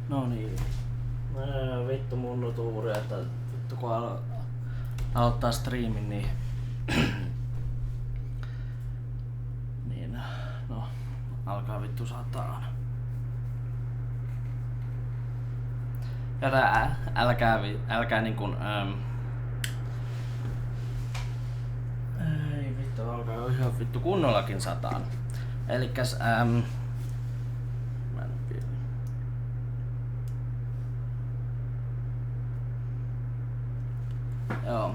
No niin. Vittu mun nutuuri, että vittu kun aloittaa striimin niin... niin, no, alkaa vittu sataan. Ja tää älkää niinkun... ei vittu, alkaa jo ihan vittu kunnollakin sataan. Elikkäs joo.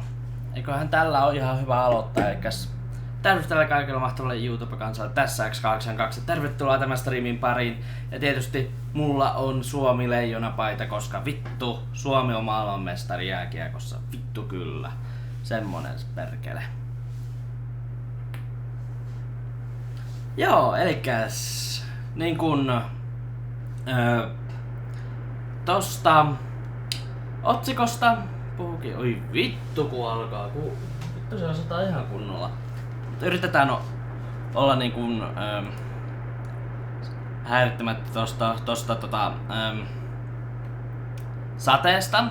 Eiköhän tällä on ihan hyvä aloittaa, elikkäs tervetuloa tällä kaikilla mahtavalle YouTube-kansalle, tässä X82. Tervetuloa tämän streamin pariin. Ja tietysti mulla on Suomi leijona paita, koska vittu, Suomi on maailmanmestari jääkiekossa. Vittu kyllä. Semmonen perkele. Joo, elikäs niin kun tosta otsikosta puhukin. Oi vittu kun alkaa, vittu se osataan ihan kunnolla. Mutta yritetään olla niin kun häirittämättä tosta sateesta.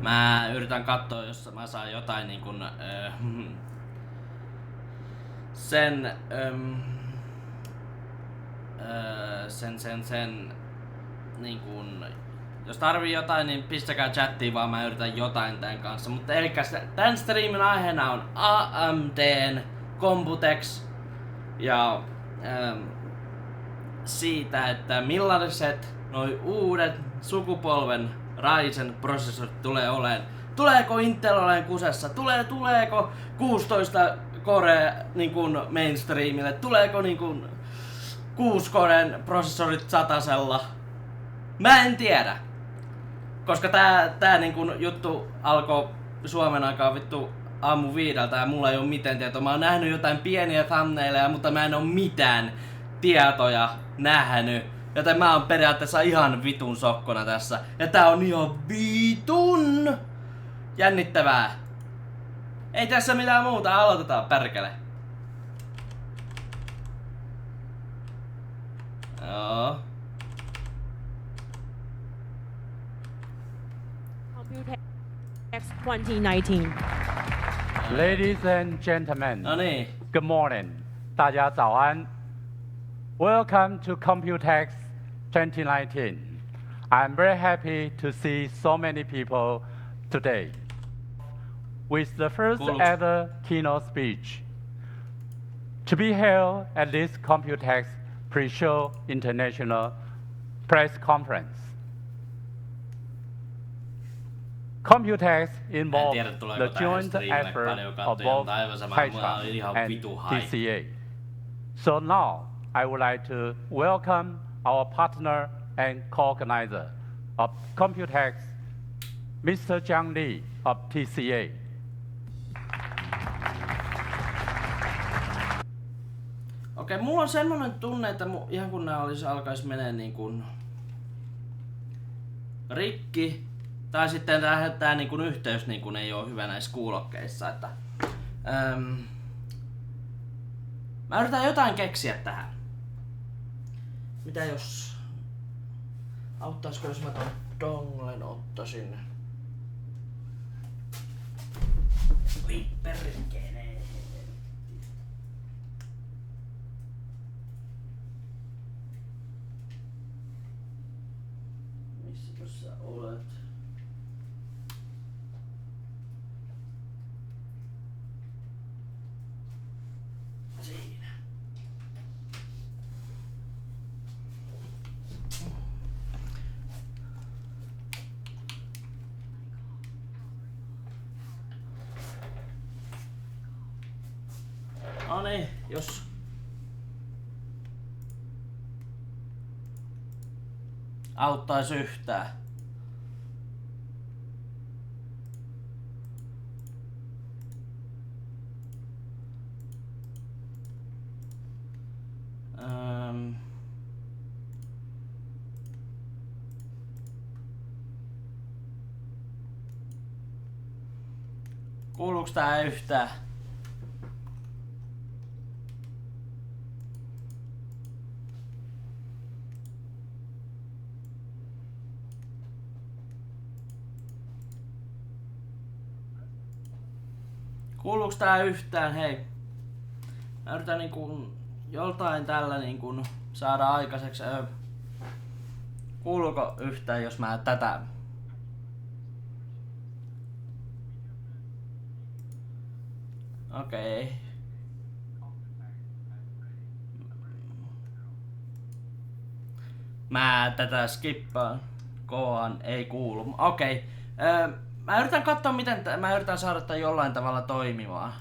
Mä yritän katsoa, jos mä saan jotain niin kun sen niin kun, jos tarvii jotain, niin pistäkää chattiin vaan, mä yritän jotain tän kanssa. Mutta elikkäs tän streamin aiheena on AMD Computex ja siitä, että millaiset noi uudet sukupolven Ryzen prosessorit tulee oleen. Tuleeko Intel oleen kusessa? Tuleeko 16 core niin kun mainstreamille? Tuleeko niin kun 6 coren prosessorit satasella? Mä en tiedä. Koska tää niin kun juttu alkoi Suomen aikaa vittu aamu 5 ja mulla ei oo mitään tietoa. Mä oon nähnyt jotain pieniä thumbnaileja, mutta mä en oo mitään tietoja nähnyt. Joten mä oon periaatteessa ihan vitun sokkona tässä. Ja tää on ihan vitun jännittävää. Ei tässä mitään muuta, aloitetaan perkele. Joo. Computex 2019. Ladies and gentlemen, No niin. good morning. 大家早安. Welcome to Computex 2019. I'm very happy to see so many people today. With the first ever keynote speech to be held at this Computex pre-show international press conference. Computex involves the joint effort of both Taiwan and TCA. So now I would like to welcome our partner and co-organizer of Computex, Mr. Zhang Li of TCA. Okei, mulla on semmonen tunne, että ihan kun nää alkais menee niin kuin rikki, tai sitten tää niin kuin yhteys niin kuin ei oo hyvä näissä kuulokkeissa, että mä yritän jotain keksiä tähän. Mitä jos auttaisko jos mä ton donglen ottaisin? Oi perkele. Missä sä olet? Siinä. No niin, jos auttais yhtään. Kuuluuks tää yhtään? Kuuluuks tää yhtään? Hei. Mä yritän niinku joltain tällä niinku saada aikaiseksi. Kuuluuko yhtään, jos mä tätä... Okei. Mä tätä skippaan. Koan ei kuulu. Okei. Mä yritän katsoa miten mä yritän saada tän jollain tavalla toimimaan.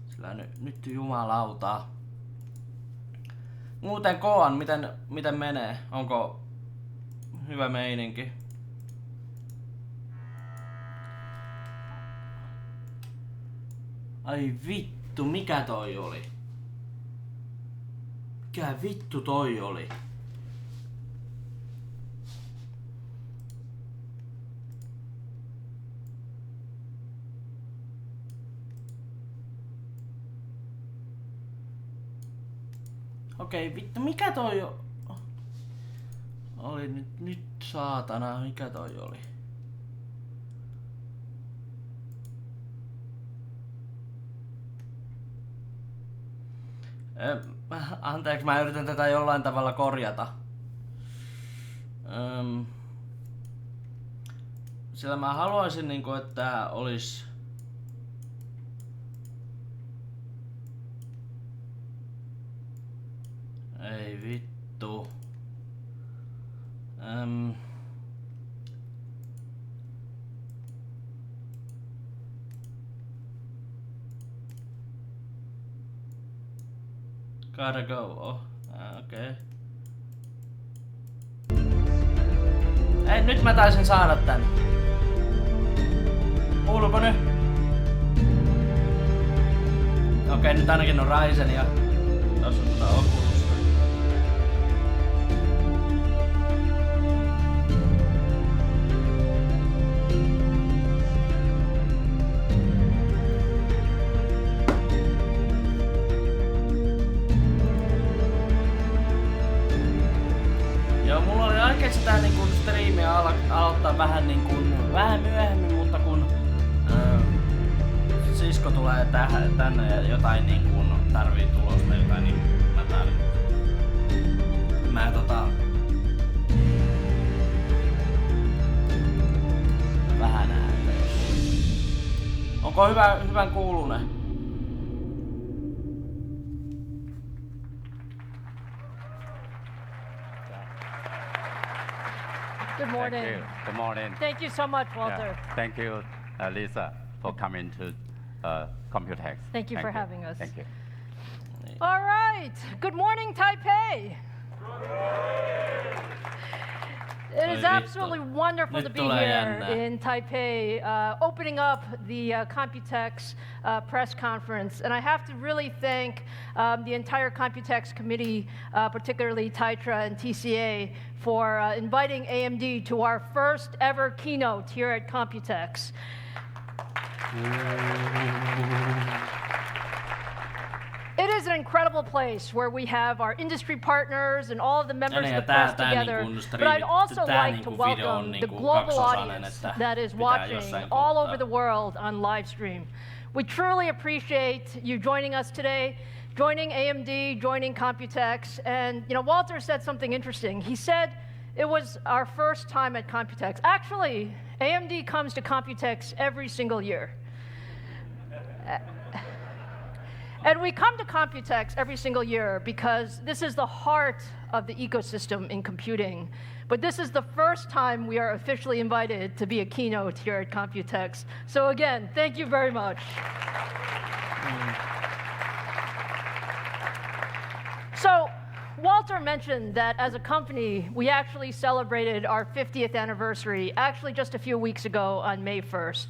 Sillä nyt jumalauta. Muuten Koan, miten menee? Onko hyvä meininki? Ai vittu, mikä toi oli? Mikä vittu toi oli? Okei, vittu, mikä toi oli nyt saatana, mikä toi oli? Anteeksi, mä yritän tätä jollain tavalla korjata. Sillä mä haluaisin niinku, että olisi... Ei vittu. Gotta go. Okei. Ei, nyt mä taisin saada tän. Kuuluuko nyt? Okei, nyt ainakin on Ryzen ja tossa on Oculusta. Joo, mulla oli oikein sitä niinku striimiä aloittaa vähän niinku vähän myöhemmin, mutta kun sisko tulee tänne ja jotain niinku tarvii tulosta jotain, niin mä vähän ääntä. Onko hyvän kuulunen? Good morning. Thank you. Good morning. Thank you so much, Walter. Yeah. Thank you, Lisa, for coming to Computex. Thank you for having us. Thank you. All right. Good morning, Taipei. It is absolutely wonderful to be here in Taipei, opening up the Computex press conference. And I have to really thank the entire Computex committee, particularly Taitra and TCA, for inviting AMD to our first ever keynote here at Computex. It is an incredible place where we have our industry partners and all of the members of the press together. But I'd also like to welcome the global audience that is watching all over the world on live stream. We truly appreciate you joining us today, joining AMD, joining Computex. And you know, Walter said something interesting. He said it was our first time at Computex. Actually, AMD comes to Computex every single year. And we come to Computex every single year because this is the heart of the ecosystem in computing. But this is the first time we are officially invited to be a keynote here at Computex. So again, thank you very much. So Walter mentioned that as a company, we actually celebrated our 50th anniversary actually just a few weeks ago on May 1st.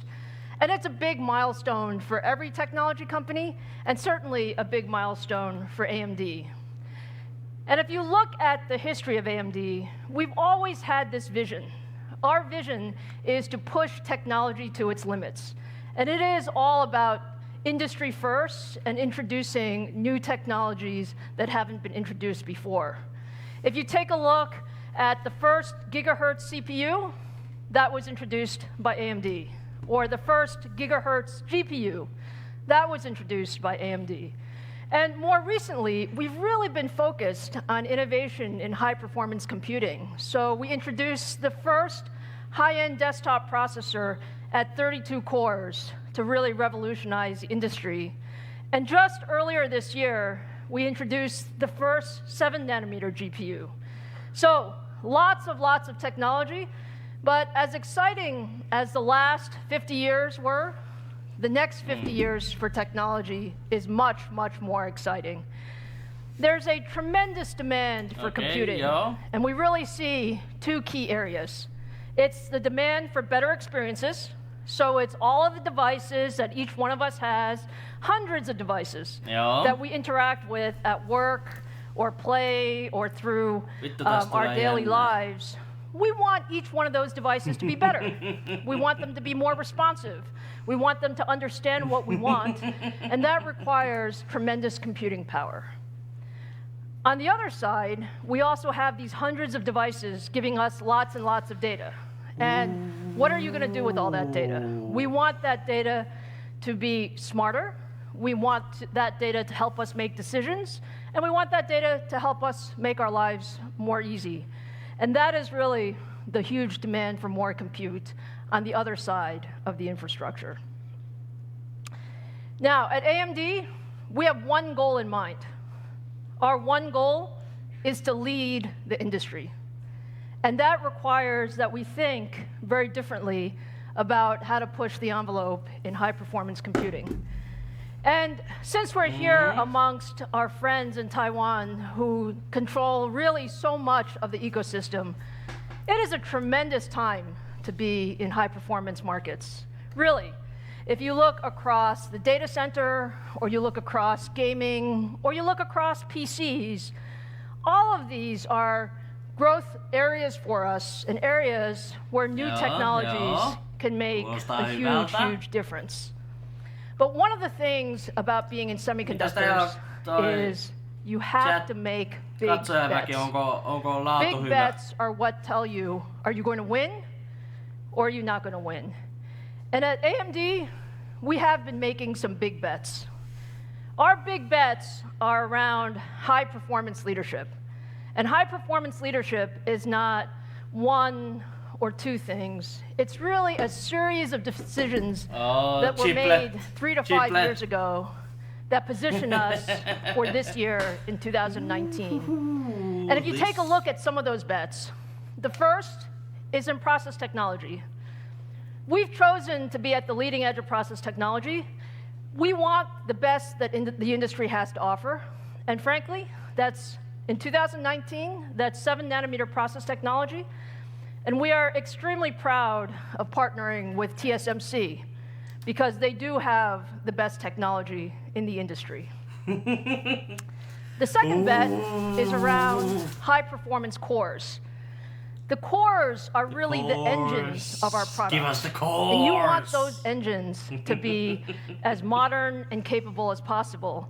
And it's a big milestone for every technology company, and certainly a big milestone for AMD. And if you look at the history of AMD, we've always had this vision. Our vision is to push technology to its limits. And it is all about industry first and introducing new technologies that haven't been introduced before. If you take a look at the first gigahertz CPU, that was introduced by AMD. or the first gigahertz GPU. That was introduced by AMD. And more recently, we've really been focused on innovation in high-performance computing. So we introduced the first high-end desktop processor at 32 cores to really revolutionize the industry. And just earlier this year, we introduced the first 7-nanometer GPU. So lots of technology, but as exciting as the last 50 years were, the next 50 years for technology is much more exciting. There's a tremendous demand for computing, and we really see two key areas. It's the demand for better experiences, so it's all of the devices that each one of us has, hundreds of devices that we interact with at work or play or through our daily lives. We want each one of those devices to be better. We want them to be more responsive. We want them to understand what we want, and that requires tremendous computing power. On the other side, we also have these hundreds of devices giving us lots and lots of data. And what are you going to do with all that data? We want that data to be smarter. We want that data to help us make decisions. And we want that data to help us make our lives more easy. And that is really the huge demand for more compute on the other side of the infrastructure. Now, at AMD, we have one goal in mind. Our one goal is to lead the industry. And that requires that we think very differently about how to push the envelope in high-performance computing. And since we're here amongst our friends in Taiwan who control really so much of the ecosystem, it is a tremendous time to be in high-performance markets. Really, if you look across the data center, or you look across gaming, or you look across PCs, all of these are growth areas for us and areas where new technologies can make a huge difference. But one of the things about being in semiconductors is you have to make big bets. Big bets are what tell you, are you going to win or are you not going to win? And at AMD, we have been making some big bets. Our big bets are around high-performance leadership. And high-performance leadership is not one or two things. It's really a series of decisions that were made 3 to 5 years ago that position us for this year in 2019. And if you take a look at some of those bets, the first is in process technology. We've chosen to be at the leading edge of process technology. We want the best that the industry has to offer. And frankly, that's in 2019, that's 7-nanometer process technology. And we are extremely proud of partnering with TSMC because they do have the best technology in the industry. The second bet is around high-performance cores. The cores are really the engines of our products. Give us the cores. And you want those engines to be as modern and capable as possible.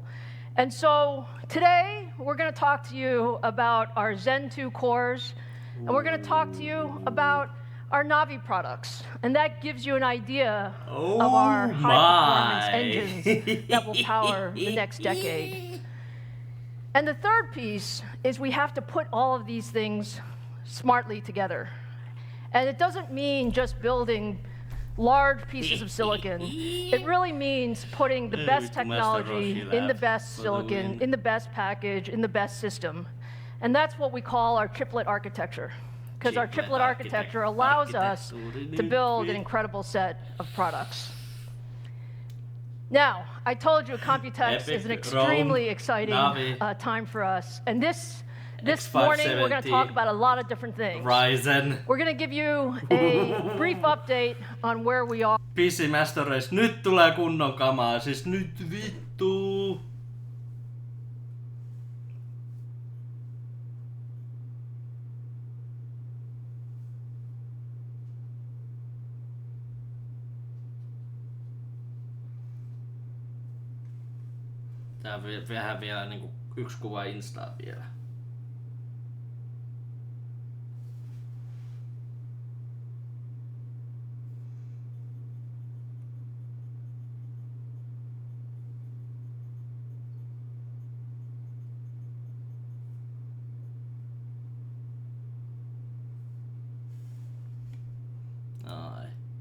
And so today, we're going to talk to you about our Zen 2 cores, and we're going to talk to you about our Navi products. And that gives you an idea of our high-performance engines that will power the next decade. And the third piece is we have to put all of these things smartly together. And it doesn't mean just building large pieces of silicon. It really means putting the best technology in the best silicon, in the best package, in the best system. And that's what we call our chiplet architecture, because our chiplet architecture allows us to build an incredible set of products. Now, I told you Computex is an extremely exciting time for us. And this morning, we're going to talk about a lot of different things. Ryzen. We're going to give you a brief update on where we are. PC Master Race. Nyt tulee kunnon kamaa. Siis nyt vittu. Tää vähän vielä niinku yksi kuva Instaa vielä.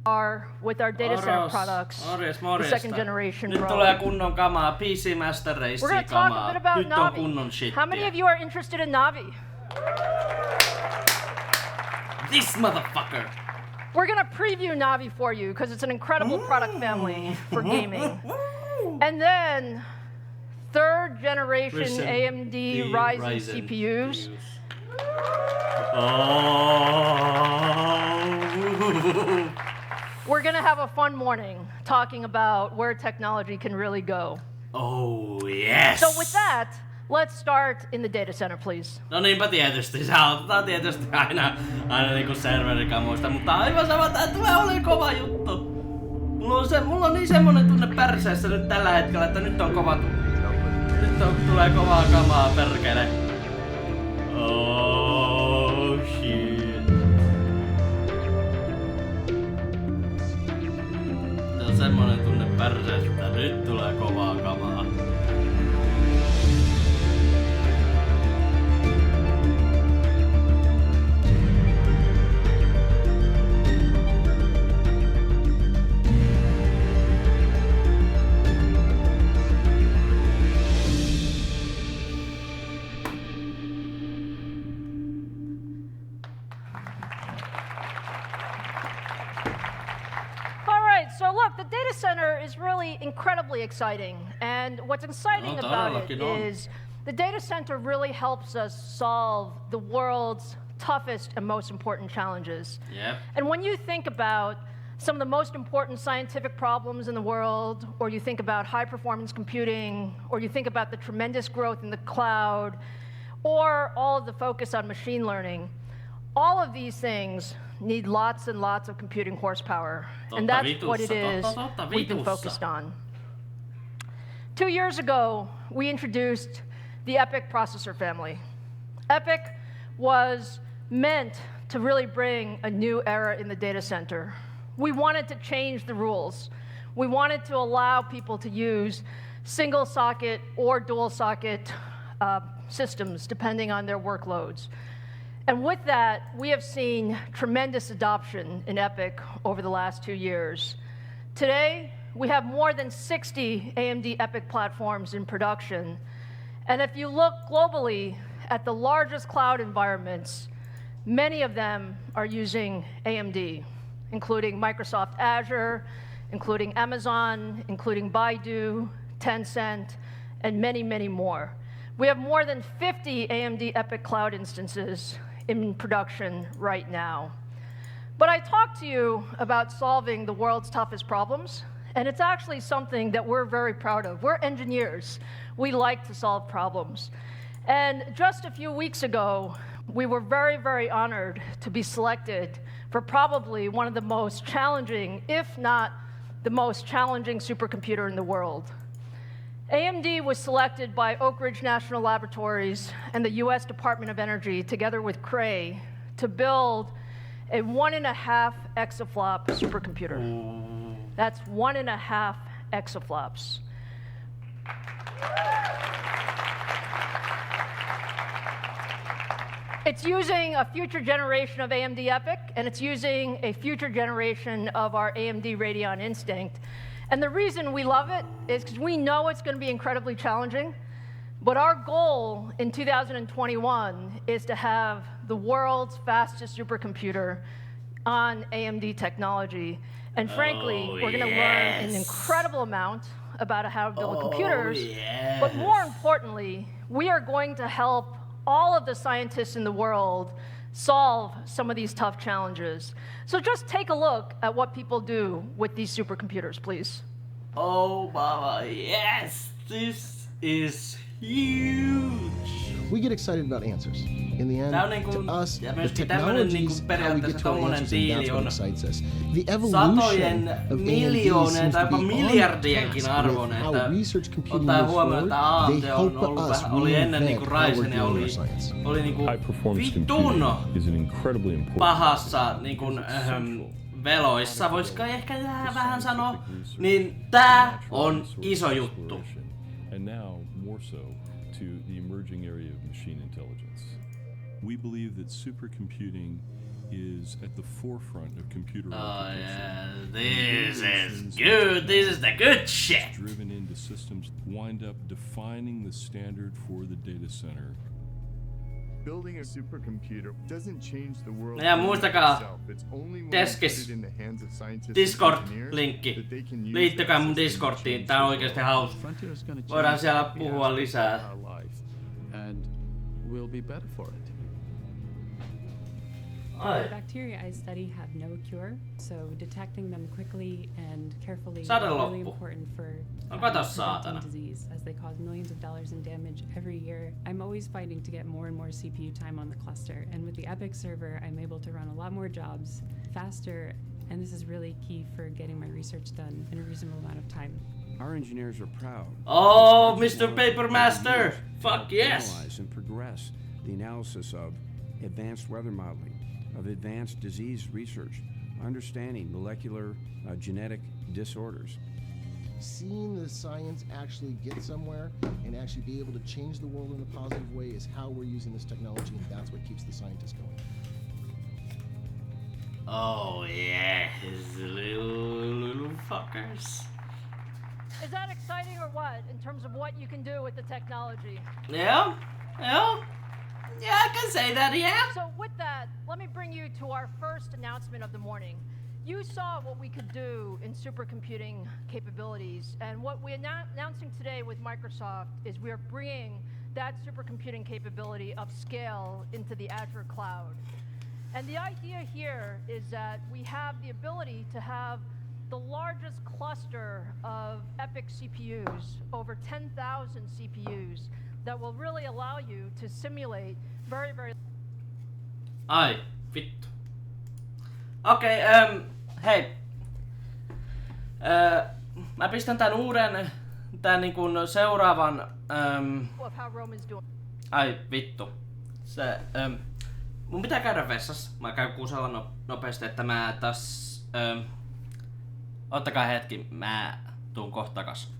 are with our data center products, the second generation Nyt Pro. tulee kunnon kamaa, PC Master Race We're going to talk a kamaa. bit about Nyt on kunnon Navi. shittiä. How many of you are interested in Navi? This motherfucker! We're going to preview Navi for you because it's an incredible product family for gaming. And then, third generation AMD Ryzen CPUs. Oh. We're going to have a fun morning talking about where technology can really go. Oh, yes! So with that, let's start in the data center, please. No niinpä tietysti, se autetaan tietysti aina niinku serverikamoista, mutta aivan sama, tää tulee olemaan kova juttu. Mulla on niin semmonen tunne pärseessä nyt tällä hetkellä, että nyt on kova tulee kovaa kamaa, perkele. Oh shit. Se on semmonen tunne pärseessä, että nyt tulee kovaa kamaa. So look, the data center is really incredibly exciting. And what's exciting about it is the data center really helps us solve the world's toughest and most important challenges. Yep. And when you think about some of the most important scientific problems in the world, or you think about high performance computing, or you think about the tremendous growth in the cloud, or all of the focus on machine learning, all of these things need lots and lots of computing horsepower. And that's what it is we've been focused on. 2 years ago, we introduced the EPYC processor family. EPYC was meant to really bring a new era in the data center. We wanted to change the rules. We wanted to allow people to use single socket or dual socket systems depending on their workloads. And with that, we have seen tremendous adoption in EPYC over the last 2 years. Today, we have more than 60 AMD EPYC platforms in production. And if you look globally at the largest cloud environments, many of them are using AMD, including Microsoft Azure, including Amazon, including Baidu, Tencent, and many, many more. We have more than 50 AMD EPYC cloud instances in production right now. But I talked to you about solving the world's toughest problems, and it's actually something that we're very proud of. We're engineers. We like to solve problems. And just a few weeks ago, we were very, very honored to be selected for probably one of the most challenging, if not the most challenging supercomputer in the world. AMD was selected by Oak Ridge National Laboratories and the US Department of Energy, together with Cray, to build a 1.5 exaflop supercomputer. That's 1.5 exaflops. It's using a future generation of AMD EPYC, and it's using a future generation of our AMD Radeon Instinct. And the reason we love it is because we know it's going to be incredibly challenging, but our goal in 2021 is to have the world's fastest supercomputer on AMD technology. And frankly, we're going to learn an incredible amount about how to build computers. But more importantly, we are going to help all of the scientists in the world solve some of these tough challenges. So just take a look at what people do with these supercomputers, please. Oh, Baba, yes! This is huge! We get excited about answers. In the end, to us, the technologies, how we get to our answers, and that's what excites us. The evolution of AMD seems to be on task with how research computing moves forward. They help us reinvent how we're doing our science. High performance computing is an incredibly important pahassa veloissa, voisiko ehkä vähän sanoa, niin tää on iso juttu. And now more so to the emerging area of machine intelligence. We believe that supercomputing is at the forefront of computer Oh architecture. yeah, this is good. This is the good shit. Driven into systems wind up defining the standard for the data center. Building a supercomputer doesn't change the world. Ja muistakaa, itself. It's only when you deskis put it in the hands of scientists and engineers Discord-linkki. that they can use Liittykää that mun system to Discordiin, change tää on the oikeesti world. hauska. Frontier's gonna change Voidaan siellä every puhua aspect lisää. of our life, and we'll be better for it. Ai. The bacteria I study have no cure, so detecting them quickly and carefully is Sade really loppu. important for No kato preventing saatana. disease, as they cause millions of dollars in damage every year. I'm always fighting to get more and more CPU time on the cluster, and with the EPIC server, I'm able to run a lot more jobs faster, and this is really key for getting my research done in a reasonable amount of time. Our engineers are proud. Oh, Mr. Papermaster! Fuck yes! Analyze and progress the analysis of advanced weather modeling, of advanced disease research, understanding molecular genetic disorders. Seeing the science actually get somewhere and actually be able to change the world in a positive way is how we're using this technology, and that's what keeps the scientists going. Oh yes, little fuckers. Is that exciting or what, in terms of what you can do with the technology? Yeah, yeah. Yeah, I can say that, yeah. So with that, let me bring you to our first announcement of the morning. You saw what we could do in supercomputing capabilities, and what we're announcing today with Microsoft is we're bringing that supercomputing capability of scale into the Azure cloud. And the idea here is that we have the ability to have the largest cluster of EPIC CPUs, over 10,000 CPUs, that will really allow you to simulate very... Ai, vittu. Okei, hei. Mä pistän tän uuden, tän niin kun seuraavan... of how Rome is doing. Ai, vittu. Se, mun pitää käydä vessassa. Mä käyn kuusella nopeasti, että mä taas... Ottakaa hetki, mä tuun kohta takas.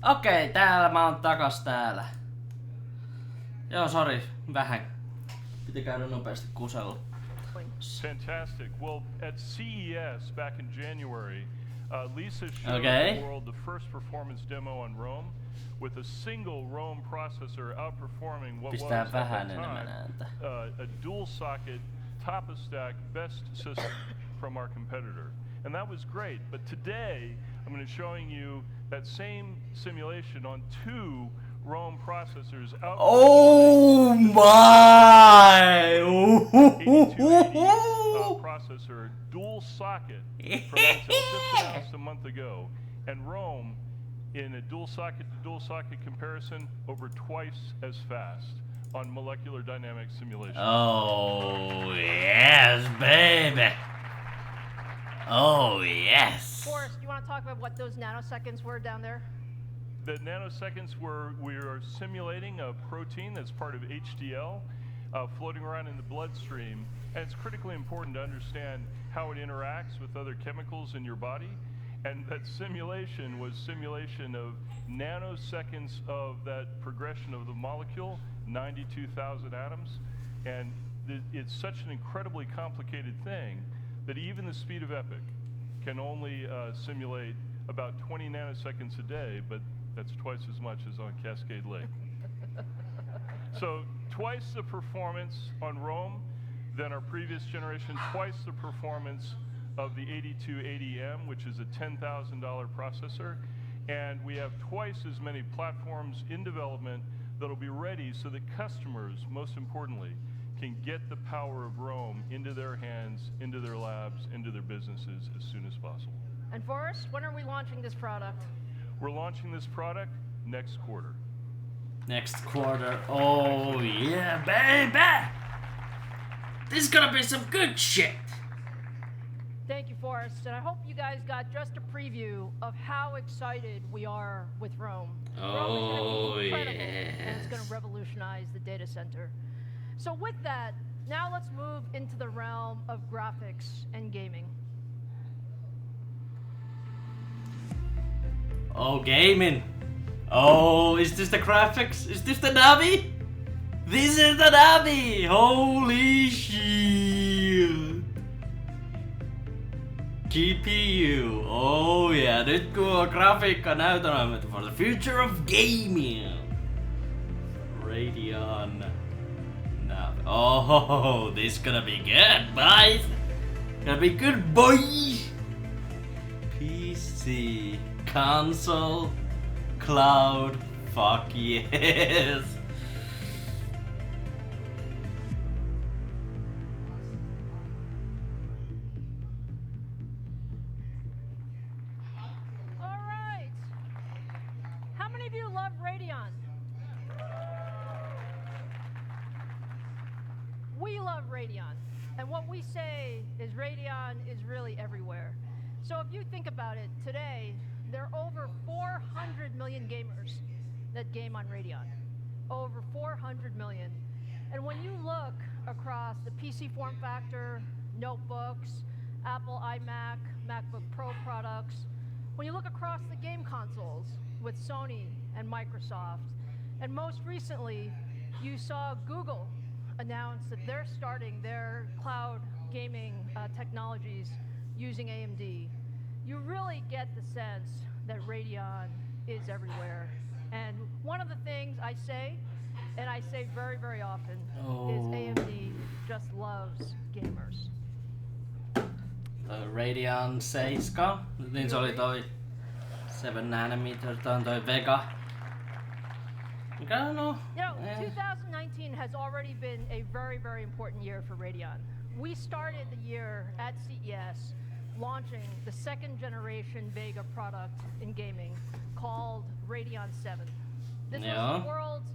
Okei, täällä mä oon takas täällä. Joo, sori, vähän. Piti käydä nopeasti kusella. Fantastic. Well, at CES back in January, Lisa showed the world the first performance demo on Rome with a single Rome processor outperforming what was at that time a dual socket, top of stack, best system from our competitor. And that was great. But today, I'm going to be showing you that same simulation on two Rome processors. Oh my! 8280 processor, dual socket, from Intel, just announced a month ago. And Rome, in a dual socket to dual socket comparison, over twice as fast on molecular dynamics simulation. Oh yes, baby! Oh yes! Forrest, you want to talk about what those nanoseconds were down there? the nanoseconds where we are simulating a protein that's part of HDL floating around in the bloodstream, and it's critically important to understand how it interacts with other chemicals in your body. And that simulation was simulation of nanoseconds of that progression of the molecule, 92,000 atoms. And it's such an incredibly complicated thing that even the speed of EPIC can only simulate about 20 nanoseconds a day, but that's twice as much as on Cascade Lake. So twice the performance on Rome than our previous generation, twice the performance of the 8280M, which is a $10,000 processor. And we have twice as many platforms in development that'll be ready so that customers, most importantly, can get the power of Rome into their hands, into their labs, into their businesses as soon as possible. And Forrest, when are we launching this product? We're launching this product next quarter. Next quarter. Oh yeah, baby! This is gonna be some good shit! Thank you, Forrest, and I hope you guys got just a preview of how excited we are with Rome. Oh, Rome is gonna be incredible, and it's going to revolutionize the data center. So with that, now let's move into the realm of graphics and gaming. Oh, gaming! Oh, is this the graphics? Is this the Navi? This is the Navi! Holy shit! GPU, oh yeah, nyt kun on grafiikka näytelmä for the future of gaming. Radeon. Oh, this gonna be good, boys. Gonna be good, boys. PC, console, cloud, fuck yes. And what we say is Radeon is really everywhere. So if you think about it, today, there are over 400 million gamers that game on Radeon. Over 400 million. And when you look across the PC form factor, notebooks, Apple iMac, MacBook Pro products, when you look across the game consoles with Sony and Microsoft, and most recently, you saw Google announced that they're starting their cloud gaming technologies using AMD. You really get the sense that Radeon is everywhere. And one of the things I say, and I say very, very often, is AMD just loves gamers. Radeon 7, niin se oli toi 7 nanometer, toi on toi Vega. You know, 2019 has already been a very, very important year for Radeon. We started the year at CES launching the second generation Vega product in gaming called Radeon 7. This was the world's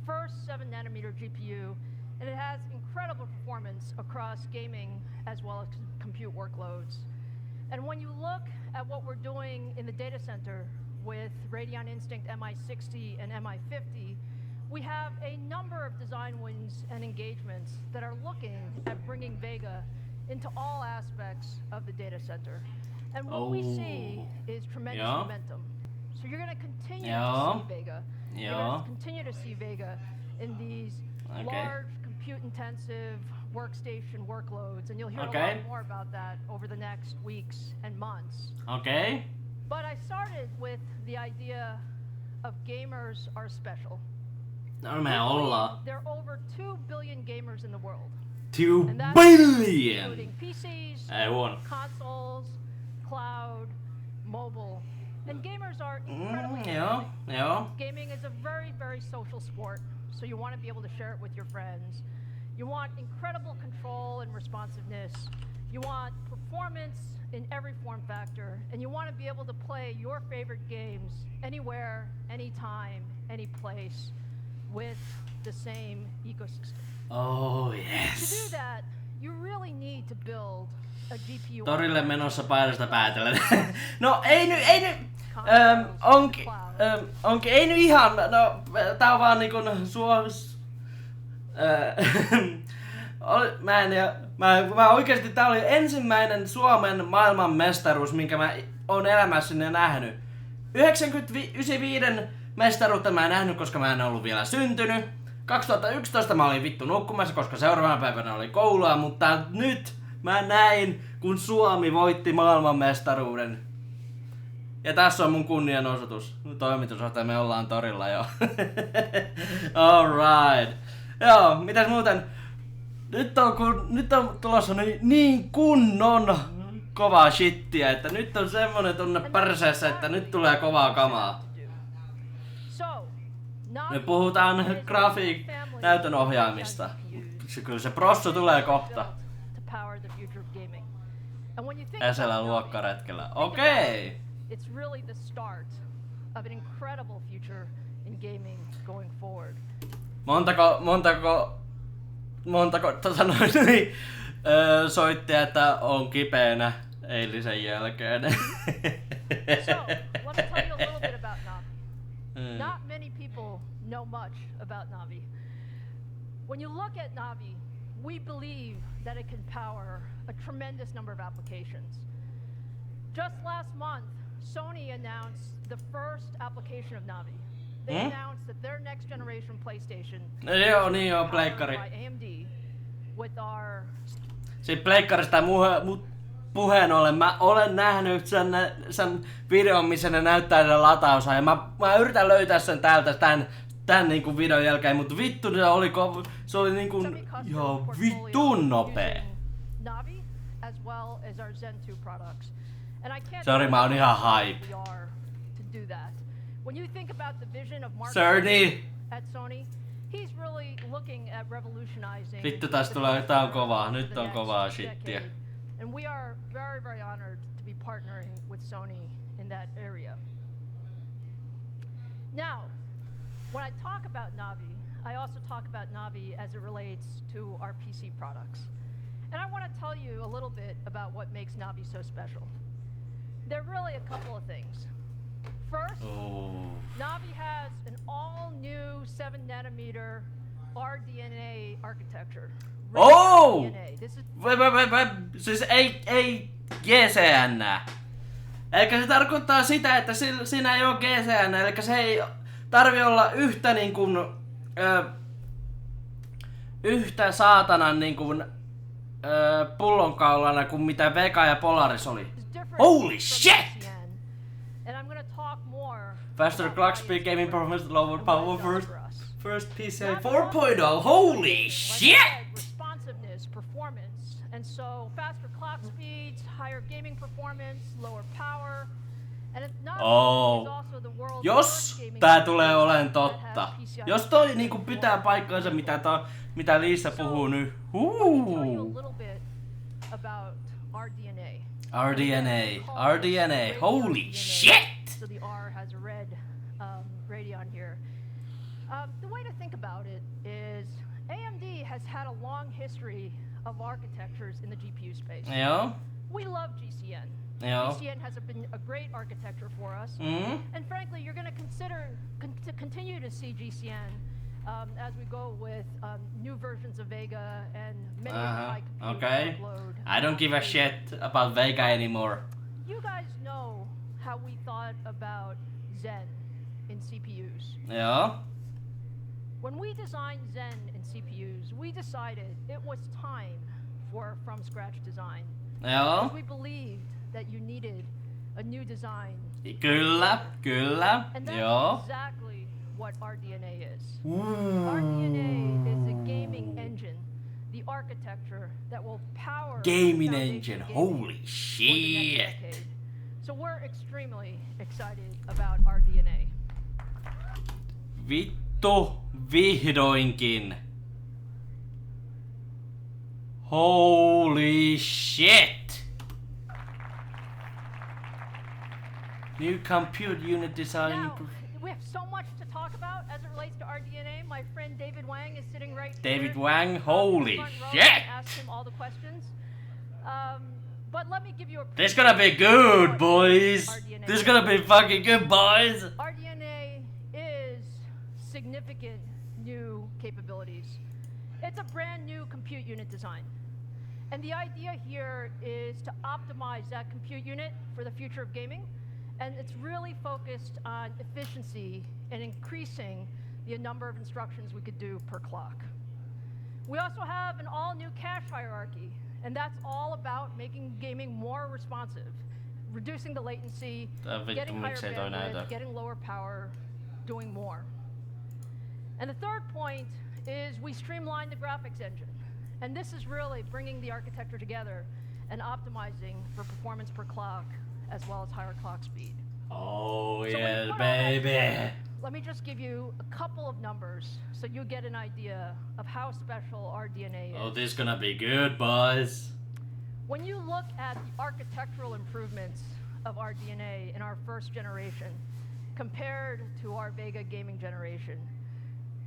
first 7nm GPU, and it has incredible performance across gaming as well as compute workloads. And when you look at what we're doing in the data center with Radeon Instinct MI60 and MI50, we have a number of design wins and engagements that are looking at bringing Vega into all aspects of the data center. And what we see is tremendous momentum. So you're going to continue to see Vega. You're going to continue to see Vega in these large compute-intensive workstation workloads, and you'll hear a lot more about that over the next weeks and months. Okay. But I started with the idea of gamers are special. No me ollaan. There are over 2 billion gamers in the world. 2 billion! Including PCs, consoles, cloud, mobile. And gamers are incredibly Gaming is a very, very social sport, so you want to be able to share it with your friends. You want incredible control and responsiveness. You want performance in every form factor, and you want to be able to play your favorite games anywhere, anytime, any place with the same ecosystem. Oh yes. To do that, you really need to build a GPU. Torille menossa paidasta päätellen. No ei nyt. Onkin, ei nyt ihan, no tää on vaan niinku mä oikeesti tää oli ensimmäinen Suomen maailmanmestaruus, minkä mä oon elämässäni nähnyt. 95 mestaruutta mä en nähnyt, koska mä en ollut vielä syntynyt. 2011 mä olin vittu nukkumassa, koska seuraavana päivänä oli koulua, mutta nyt mä näin, kun Suomi voitti maailmanmestaruuden. Ja tässä on mun kunnianosoitus. Toimitusjohtaja, me ollaan torilla jo. Alright. Joo, mitäs muuten? Nyt on tulossa niin kunnon kovaa shittiä, että nyt on semmonen tunne perseessä, että nyt tulee kovaa kamaa. Me puhutaan näytön ohjaamista. Kyllä se prosso tulee kohta. Äsellä luokkaretkellä. Okei. It's really the start of an incredible future in gaming going forward. Montako soitti, että on kipeänä eilisen jälkeen. So, let me tell you a little bit about Navi. Not many people know much about Navi. When you look at Navi, we believe that it can power a tremendous number of applications. Just last month, Sony announced the first application of Navi. They announced that their next generation PlayStation pleikkari. by AMD with our... Siitä pleikkarista puheen ollen, mä olen nähnyt sen videon, missä ne näyttää sen latausa, ja mä yritän löytää sen täältä tän niinku videon jälkeen, mutta vittu se oli niinku vittun nopee. Navi as well as our Zen 2 products. And I can't Sorry, mä oon ihan hype. To do that. When you think about the vision of marketing at Sony, he's really looking at revolutionizing. Vittu tästä tulee, tää on kovaa, nyt on kovaa shittiä. And we are very, very honored to be partnering with Sony in that area. Now, when I talk about Navi, I also talk about Navi as it relates to our PC products. And I want to tell you a little bit about what makes Navi so special. There are really a couple of things. First, Navi has an all-new 7nm RDNA architecture. Siis ei GCN. Eikä se tarkoittaa sitä, että siinä ei oo GCN, eli se ei tarvi olla yhtä yhtä saatanan pullonkaulana kuin mitä Vega ja Polaris oli. Holy shit! Faster clock speed, gaming performance, lower power, first PCI 4.0. Holy shit! Responsiveness, performance, and so faster clock speeds, higher gaming performance, lower power. Jos tää tulee olemaan totta. Jos toi niinku pitää paikkansa mitä Liisa puhuu nyt. RDNA, holy shit! So the R has a red Radeon here. The way to think about it is AMD has had a long history of architectures in the GPU space. Yeah. We love GCN. Yeah. GCN has been a great architecture for us. And frankly, you're going to continue to see GCN as we go with new versions of Vega and many high compute workload. I don't give a shit about Vega anymore. You guys know how we thought about Zen in CPUs. Yeah. When we designed Zen in CPUs, we decided it was time for from-scratch design. Yeah. We believed that you needed a new design. Kyllä. And that's exactly what RDNA is. RDNA is a gaming engine, the architecture that will power gaming engine. Holy shit. So we're extremely excited about RDNA. Vittu, vihdoinkin. Holy shit. New compute unit design. Now, we have so much to talk about as it relates to RDNA. My friend David Wang is sitting right here. David Wang, holy shit! Ask him all the questions. But let me give you a This gonna be good, boys. This gonna be fucking good, boys. RDNA is significant new capabilities. It's a brand new compute unit design. And the idea here is to optimize that compute unit for the future of gaming. And it's really focused on efficiency and increasing the number of instructions we could do per clock. We also have an all-new cache hierarchy, and that's all about making gaming more responsive, reducing the latency, getting higher bandwidth, getting lower power, doing more. And the third point is we streamlined the graphics engine. And this is really bringing the architecture together and optimizing for performance per clock as well as higher clock speed. Oh, yeah, baby. Let me just give you a couple of numbers so you get an idea of how special RDNA is. Oh, this is gonna be good, boys. When you look at the architectural improvements of RDNA in our first generation compared to our Vega gaming generation,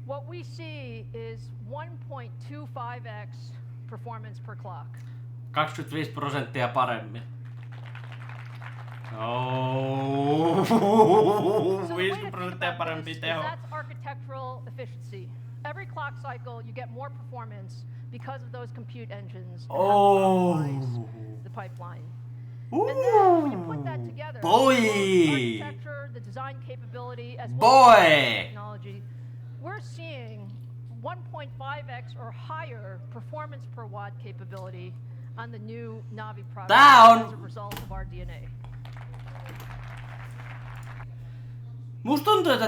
what we see is 1.25x performance per clock. 25% paremmin. Oh, 50% parempi teho. That's architectural efficiency. Every clock cycle, you get more performance because of those compute engines. Oh, the pipeline. Ooh. And then when you put that together, boy, the architecture, the design capability, as well as the technology, we're seeing 1.5x or higher performance per watt capability on the new Navi product as a result of RDNA. Musta tuntuu, että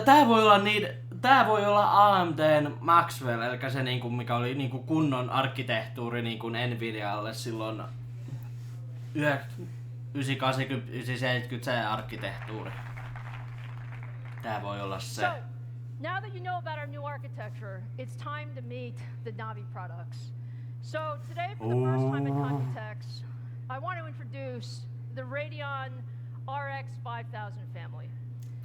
tää voi olla AMDn Maxwell, eli se niinku, mikä oli niinku kunnon arkkitehtuuri niinku Nvidialle silloin 980-970 se arkkitehtuuri. Tää voi olla se. So, now that you know about our new architecture, it's time to meet the Navi products. So today, for the first time at Computex, I want to introduce the Radeon RX 5000 family.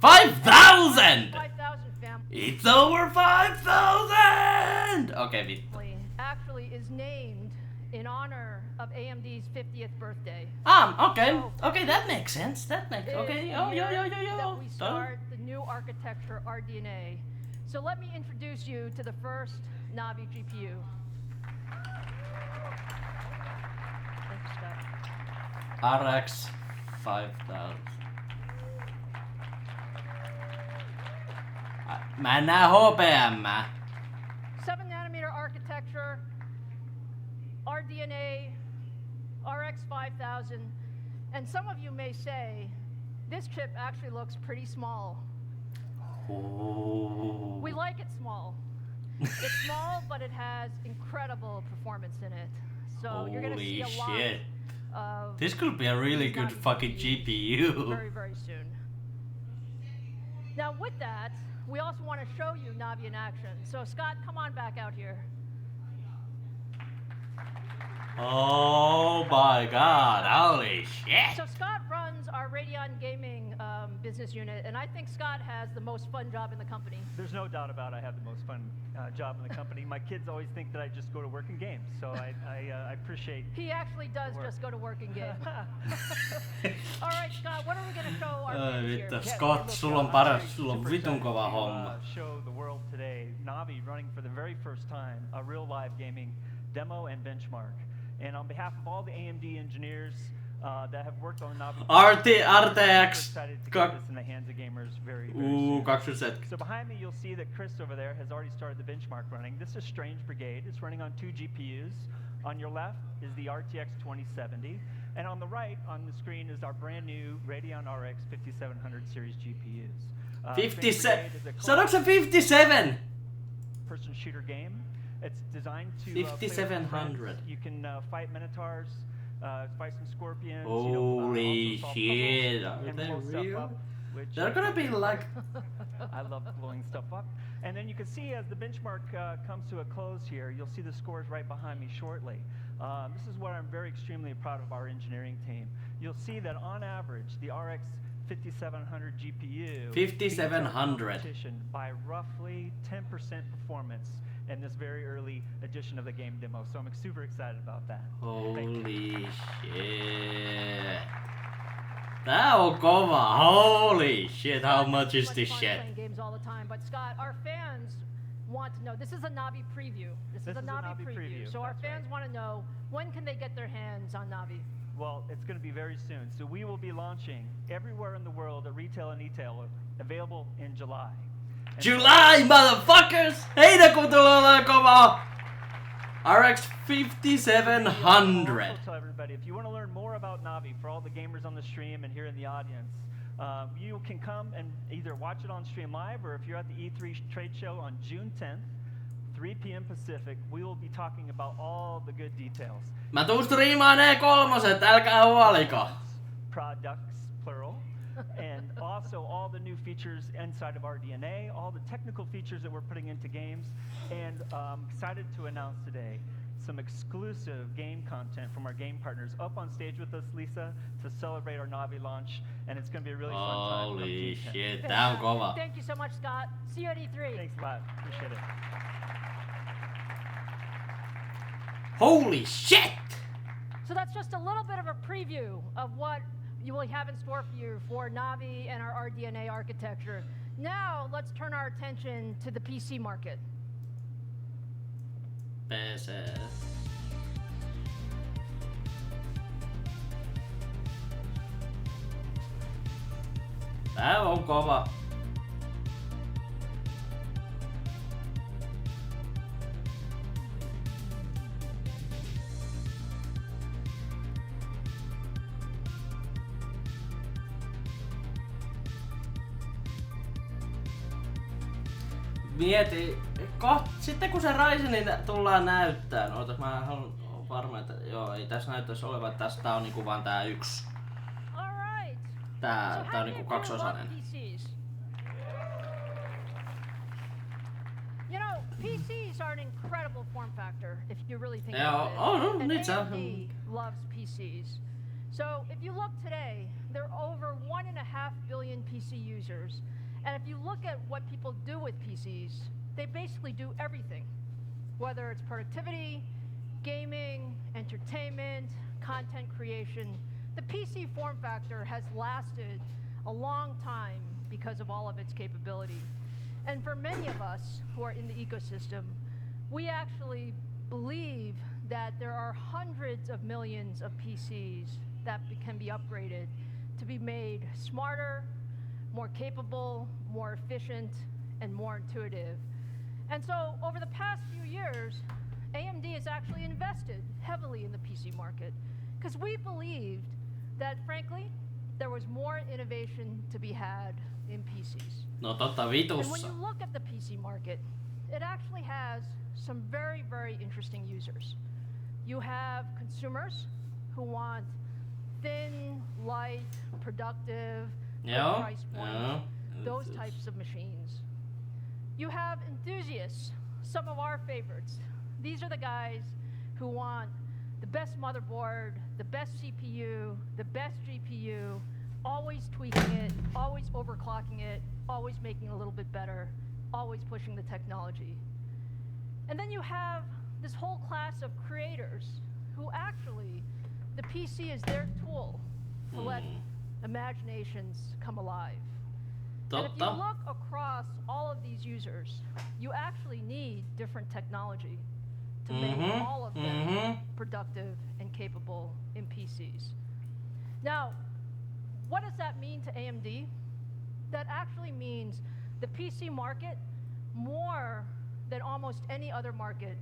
5,000! 5,000 family. It's over 5,000! Okay, vittu. Actually is named in honor of AMD's 50th birthday. Okay. Okay, that makes sense. That makes okay. Yo. That we start the new architecture RDNA. So let me introduce you to the first Navi GPU. Thanks, Scott. RX 5000. Mä en näe HPM. 7nm architecture, RDNA, RX 5000, and some of you may say, this chip actually looks pretty small. Oh. We like it small. It's small, but it has incredible performance in it. So you're gonna see a lot of this could be a really good fucking GPU. Very, very soon. Now with that, we also want to show you Navi in action. So Scott, come on back out here. Oh my god, holy shit. So Scott runs our Radeon gaming business unit, and I think Scott has the most fun job in the company. There's no doubt about it, I have the most fun job in the company. My kids always think that I just go to work and game, so I appreciate. He actually does just go to work and game. All right, Scott, what are we going to show our viewers here? Scott, sulla on vitun kova homma. Show the world today Navi running for the very first time a real live gaming demo and benchmark. And on behalf of all the AMD engineers that have worked on Navi, RTX excited to get this in the hands of gamers very soon. So behind me, you'll see that Chris over there has already started the benchmark running. This is Strange Brigade. It's running on 2 GPUs. On your left is the RTX 2070, and on the right on the screen is our brand new Radeon RX 5700 series GPUs. 57. Sanoiko se 57? Person shooter game. It's designed to 5700. You can fight minotaurs, fight some scorpions. Holy shit! Are they real? They're gonna be like. I love blowing stuff up. And then you can see as the benchmark comes to a close here, you'll see the scores right behind me shortly. This is what I'm very extremely proud of our engineering team. You'll see that on average, the RX 5700 GPU 5700 by roughly 10% performance in this very early edition of the game demo. So I'm super excited about that. Holy shit. That on kova. Holy shit, how much is this shit? Playing games all the time, but Scott, our fans want to know. This is a Navi preview. This is a Navi preview. So our fans want to know, when can they get their hands on Navi? Well, it's going to be very soon. So we will be launching everywhere in the world, a retail and e-tailer, available in July. And July, motherfuckers! Heinäkuu tulee olemaan kova! RX 5700. Also tell everybody, if you want to learn more about Navi, for all the gamers on the stream and here in the audience, you can come and either watch it on stream live, or if you're at the E3 trade show on June 10th, 3 p.m. Pacific, we will be talking about all the good details. Mä tuun striimaan E3, älkää huoliko. Products, plural. And also all the new features inside of our DNA, all the technical features that we're putting into games, and excited to announce today some exclusive game content from our game partners up on stage with us, Lisa, to celebrate our Navi launch, and it's going to be a really fun time. Holy shit, tää on kova. Thank you so much, Scott. See you at E3. Thanks a lot. Appreciate it. Holy shit! So that's just a little bit of a preview of what you will have in store for you for Navi and our RDNA architecture. Now let's turn our attention to the PC market. PC. Tää on kova. Mieti, sitten kun se Ryzenin tullaan näyttää, ootas mä haluan varma, että joo, ei tässä näyttäisi olevan, että tästä on niinku vaan tää yksi. Tää on niinku kaksiosainen. You know, PCs are an incredible form factor if you really think about it. And AMD loves PCs. So if you look today, there are over 1.5 billion PC users. And if you look at what people do with PCs, they basically do everything. Whether it's productivity, gaming, entertainment, content creation, the PC form factor has lasted a long time because of all of its capability. And for many of us who are in the ecosystem, we actually believe that there are hundreds of millions of PCs that can be upgraded to be made smarter, more capable, more efficient, and more intuitive. And so over the past few years, AMD has actually invested heavily in the PC market because we believed that, frankly, there was more innovation to be had in PCs. No totta vitussa. And when you look at the PC market, it actually has some very, very interesting users. You have consumers who want thin, light, productive, price point, those types of machines. You have enthusiasts, some of our favorites. These are the guys who want the best motherboard, the best CPU, the best GPU, always tweaking it, always overclocking it, always making it a little bit better, always pushing the technology. And then you have this whole class of creators who actually, the PC is their tool to let imaginations come alive. And if you look across all of these users, you actually need different technology to make all of them productive and capable in PCs. Now, what does that mean to AMD? That actually means the PC market, more than almost any other market,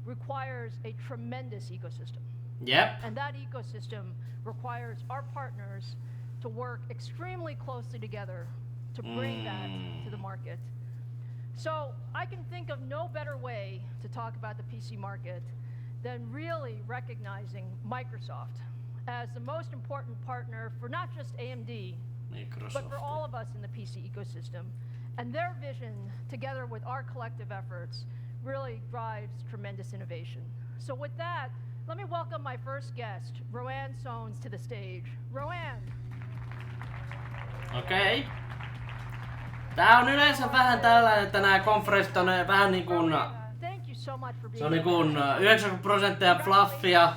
requires a tremendous ecosystem. Yep. And that ecosystem requires our partners to work extremely closely together to bring that to the market. So I can think of no better way to talk about the PC market than really recognizing Microsoft as the most important partner for not just AMD, but for all of us in the PC ecosystem. And their vision, together with our collective efforts, really drives tremendous innovation. So with that, let me welcome my first guest, Roanne Sones, to the stage. Roanne. Okei. Okay. Tää on yleensä vähän tällainen, että nämä konferenssit on vähän niin kuin... Se on niin kuin 90% fluffia,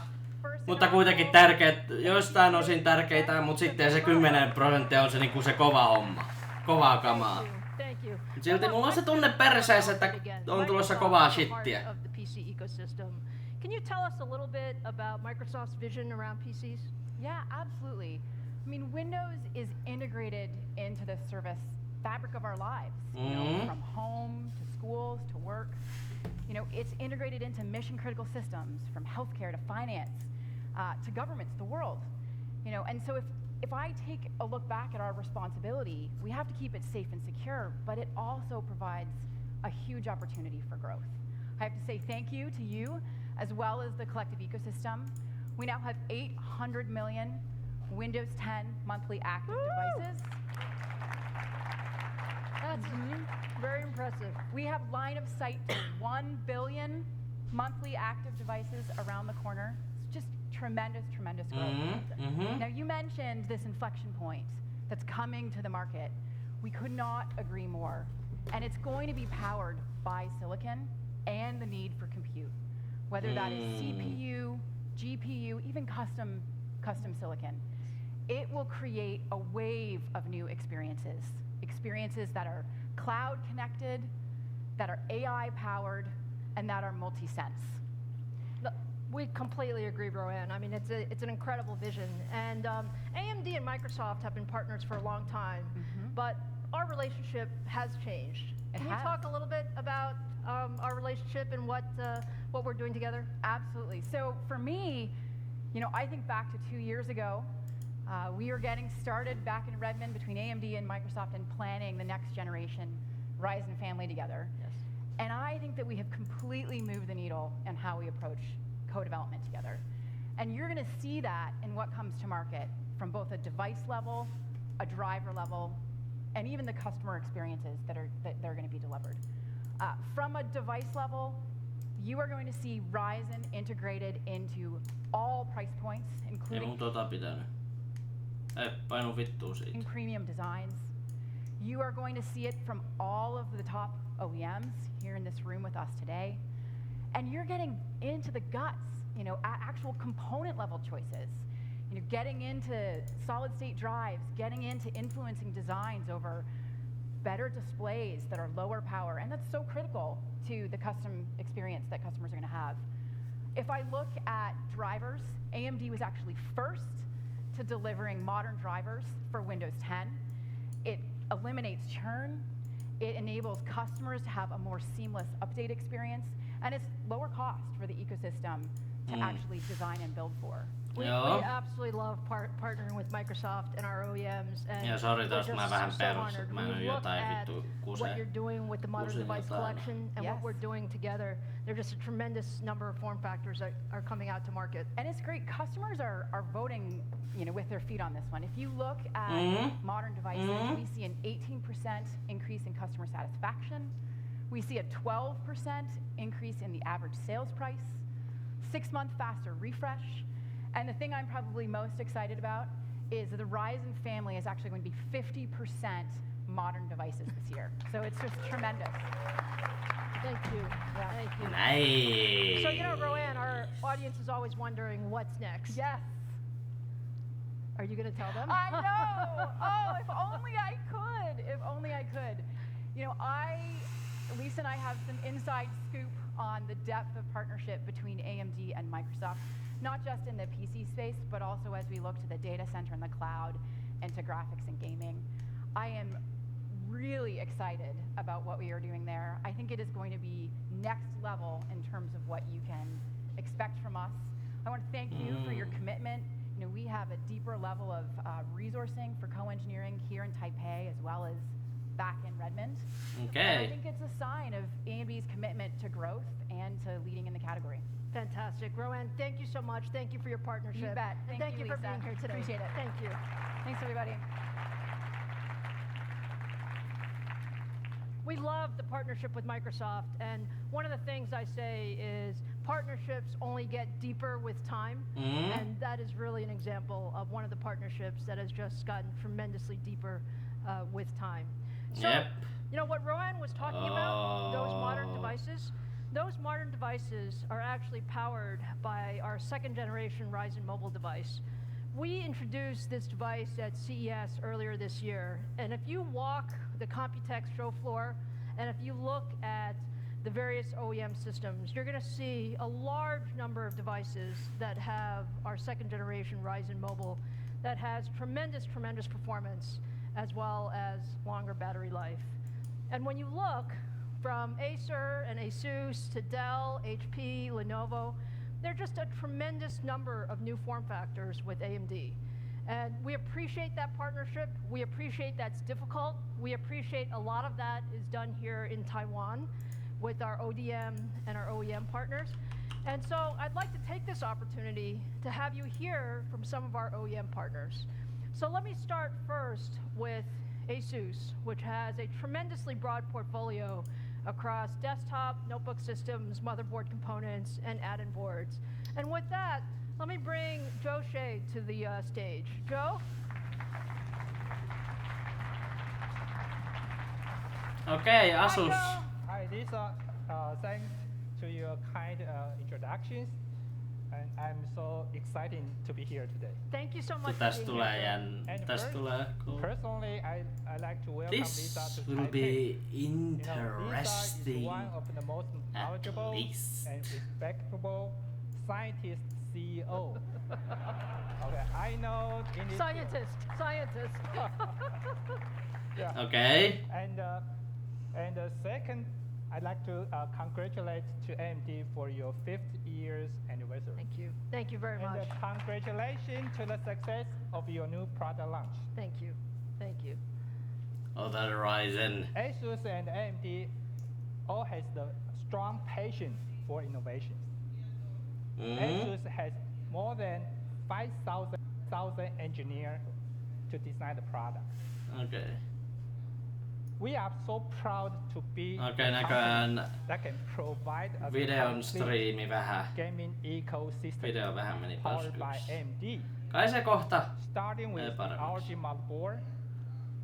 mutta kuitenkin tärkeät, joistain osin tärkeitä, mutta sitten se 10% on se, niin kuin se kova homma. Kovaa kamaa. Silti mulla on se tunne perseessä, että on tulossa kovaa shittiä. Can you tell us a little bit about Microsoft's vision around PCs? Yeah, absolutely. I mean, Windows is integrated into the service fabric of our lives, you know, from home to schools to work. You know, it's integrated into mission-critical systems, from healthcare to finance, to governments, the world. You know, and so if I take a look back at our responsibility, we have to keep it safe and secure, but it also provides a huge opportunity for growth. I have to say thank you to you, as well as the collective ecosystem. We now have 800 million Windows 10 monthly active devices. That's very impressive. We have line of sight to 1 billion monthly active devices around the corner. It's just tremendous, tremendous growth. Now, you mentioned this inflection point that's coming to the market. We could not agree more. And it's going to be powered by silicon and the need for compute, whether that is CPU, GPU, even custom silicon. It will create a wave of new experiences that are cloud connected, that are AI powered, and that are multi-sense. We completely agree, Roanne. I mean, it's an incredible vision. And AMD and Microsoft have been partners for a long time, but our relationship has changed. Can you talk a little bit about our relationship and what we're doing together? Absolutely. So for me, you know, I think back to 2 years ago. We were getting started back in Redmond between AMD and Microsoft and planning the next generation Ryzen family together. Yes. And I think that we have completely moved the needle in how we approach co-development together. And you're going to see that in what comes to market from both a device level, a driver level, and even the customer experiences that are going to be delivered. From a device level, you are going to see Ryzen integrated into all price points, including in premium designs. You are going to see it from all of the top OEMs here in this room with us today. And you're getting into the guts, you know, actual component level choices. You know, getting into solid state drives, getting into influencing designs over better displays that are lower power, and that's so critical to the custom experience that customers are going to have. If I look at drivers, AMD was actually first to delivering modern drivers for Windows 10. It eliminates churn, it enables customers to have a more seamless update experience, and it's lower cost for the ecosystem to actually design and build for. We absolutely love partnering with Microsoft and our OEMs, and we're just so honored. When you look at what you're doing with the modern device collection and what we're doing together, there's just a tremendous number of form factors that are coming out to market. And it's great. Customers are voting, you know, with their feet on this one. If you look at modern devices, we see an 18% increase in customer satisfaction. We see a 12% increase in the average sales price, 6-month faster refresh. And the thing I'm probably most excited about is the Ryzen family is actually going to be 50% modern devices this year. So it's just tremendous. Thank you. Yeah. Thank you. Nice. So, you know, Roanne, our audience is always wondering what's next. Yes. Are you going to tell them? I know. Oh, if only I could. If only I could. You know, Lisa and I have some inside scoop on the depth of partnership between AMD and Microsoft. Not just in the PC space, but also as we look to the data center and the cloud and to graphics and gaming. I am really excited about what we are doing there. I think it is going to be next level in terms of what you can expect from us. I want to thank you for your commitment. You know, we have a deeper level of resourcing for co-engineering here in Taipei as well as back in Redmond. Okay. And I think it's a sign of AMD's commitment to growth and to leading in the category. Fantastic. Roanne, thank you so much. Thank you for your partnership. You bet. Thank you for Lisa. being here today. Appreciate it. Thank you. Thanks, everybody. We love the partnership with Microsoft, and one of the things I say is partnerships only get deeper with time, and that is really an example of one of the partnerships that has just gotten tremendously deeper with time. So, you know what Rowan was talking about, those modern devices are actually powered by our second generation Ryzen mobile device. We introduced this device at CES earlier this year, and if you walk the Computex show floor, and if you look at the various OEM systems, you're going to see a large number of devices that have our second generation Ryzen mobile that has tremendous performance as well as longer battery life. And when you look from Acer and Asus to Dell, HP, Lenovo, there are just a tremendous number of new form factors with AMD. And we appreciate that partnership. We appreciate that's difficult. We appreciate a lot of that is done here in Taiwan with our ODM and our OEM partners. And so I'd like to take this opportunity to have you hear from some of our OEM partners. So let me start first with Asus, which has a tremendously broad portfolio across desktop, notebook systems, motherboard components, and add-in boards. And with that, let me bring Joe Shea to the stage. Joe? Okay, Asus. Hi, Lisa. Thanks to your kind introductions. And I'm so excited to be here today. Thank you so much for Tästä being tulee here. tästä tulee cool. Personally, I like to welcome Lisa This to will Taipei. be Lisa interesting. is one of the most knowledgeable and respectable scientist CEO. Okay, I know in this Scientist. Yeah. Okay. And second, I'd like to congratulate to AMD for your 5th year's anniversary. Thank you. Thank you very much. And congratulations to the success of your new product launch. Thank you. Thank you. Oh, that Ryzen. Asus and AMD all has the strong passion for innovation. Asus has more than 5,000 engineers to design the product. Okay. We are so proud to be näköjään that can provide a videon striimi vähän. gaming ecosystem Video vähän meni powered by paskaksi. AMD. Kai se kohta Starting with RG motherboard,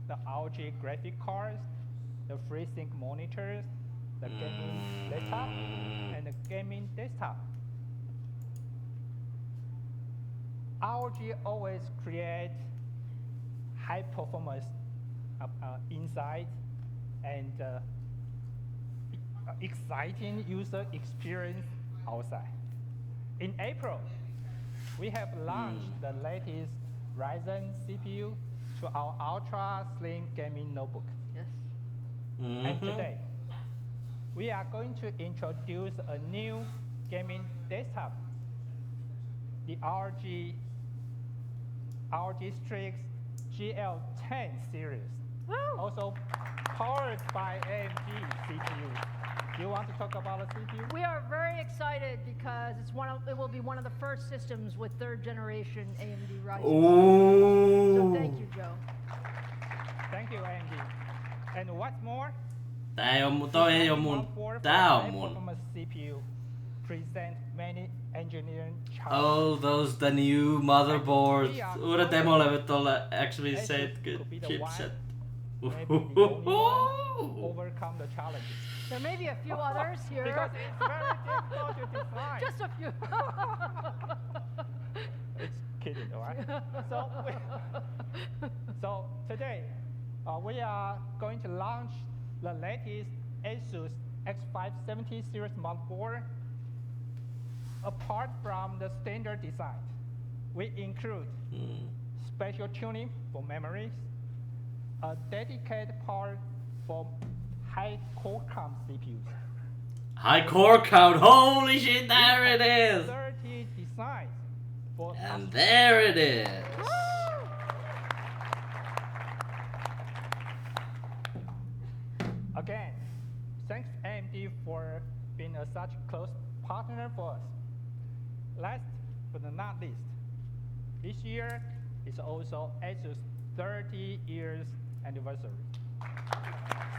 the RG graphic cards, the FreeSync monitors, the gaming laptop, and the gaming desktop. RG always create high performance insight and exciting user experience outside. In April, we have launched the latest Ryzen CPU to our ultra slim gaming notebook. Yes. And today, we are going to introduce a new gaming desktop, the RG Strix GL10 series. Woo! Also powered by AMD CPU. You want to talk about the CPU? We are very excited because it will be one of the first systems with 3rd generation AMD Ryzen. So thank you, Joe. Thank you, AMD. And what's more? Tää on mun. CPU present many engineering challenges. Oh, those the new motherboards. Uudet demolevyt tolle X82 chipset. Overcome the challenges. There may be a few others here. Because it's very difficult to design. Just a few. It's kidding, all right? So today, we are going to launch the latest Asus X570 series motherboard. Apart from the standard design, we include special tuning for memories, a dedicated part for high core count CPUs. High core count, holy shit, there it is! 30 designs for and there it is! Again, thanks AMD for being such close partner for us. Last but not least, this year is also Asus 30 years anniversary.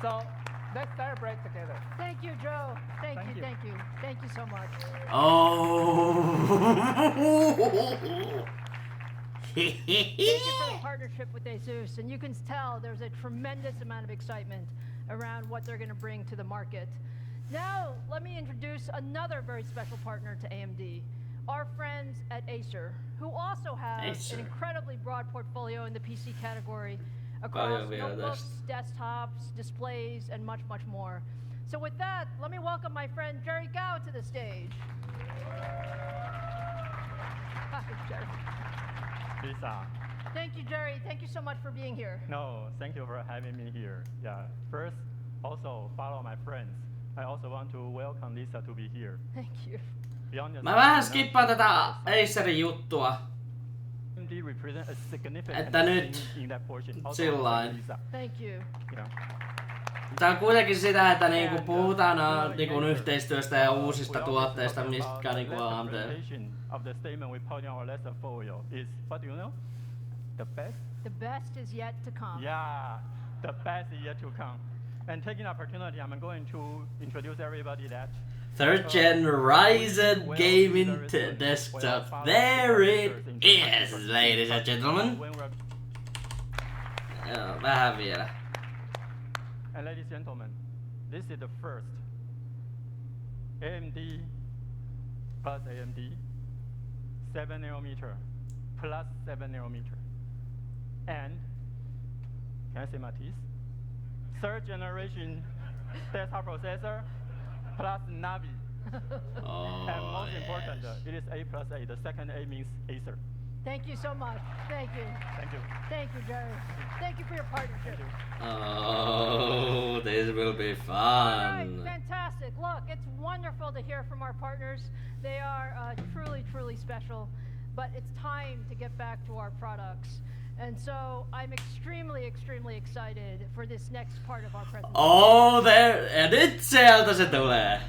So let's celebrate together. Thank you, Joe. Thank you. Thank you so much. Oh! Thank you for the partnership with ASUS, and you can tell there's a tremendous amount of excitement around what they're going to bring to the market. Now, let me introduce another very special partner to AMD, our friends at Acer, who also have an incredibly broad portfolio in the PC category across notebooks, desktops, displays, and much, much more. So with that, let me welcome my friend Jerry Gao to the stage. Hi, Jerry. Lisa. Thank you, Jerry. Thank you so much for being here. No, thank you for having me here. Yeah, first, also follow my friends. I also want to welcome Lisa to be here. Thank you. Mä vähän skippaan tätä Acerin juttua. Että nyt sillain. Thank you. Tää on kuitenkin sitä, että niinku puhutaan niinku yhteistyöstä ja uusista tuotteista, mitkä niinku AMD. The best is yet to come. Yeah, the best is yet to come. And taking the opportunity, I'm going to introduce everybody that 3rd gen Ryzen gaming desktop. There it is, ladies and gentlemen. Vähän vielä. And ladies and gentlemen, this is the first AMD plus AMD 7nm plus 7nm. And, can I say my teeth? 3rd generation desktop processor plus Navi. And most important, it is A plus A. The second A means Acer. Thank you so much. Thank you. Thank you. Thank you, Jerry. Thank you for your partnership. Oh, this will be fun. All right, fantastic. Look, it's wonderful to hear from our partners. They are truly, truly special. But it's time to get back to our products. And so I'm extremely, extremely excited for this next part of our presentation. Oh, there, ja nyt sieltä se tulee.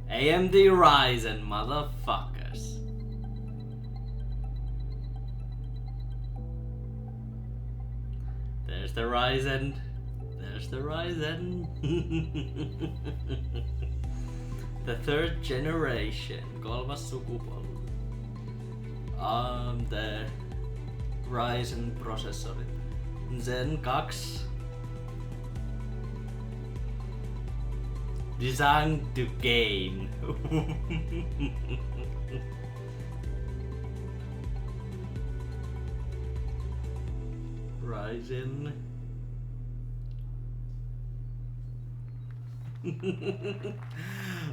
AMD Ryzen, motherfuckers. There's the Ryzen. There's the Ryzen. The 3rd generation, 3. sukupolvi. The Ryzen prosessorit. Zen 2. Designed to game. Ryzen.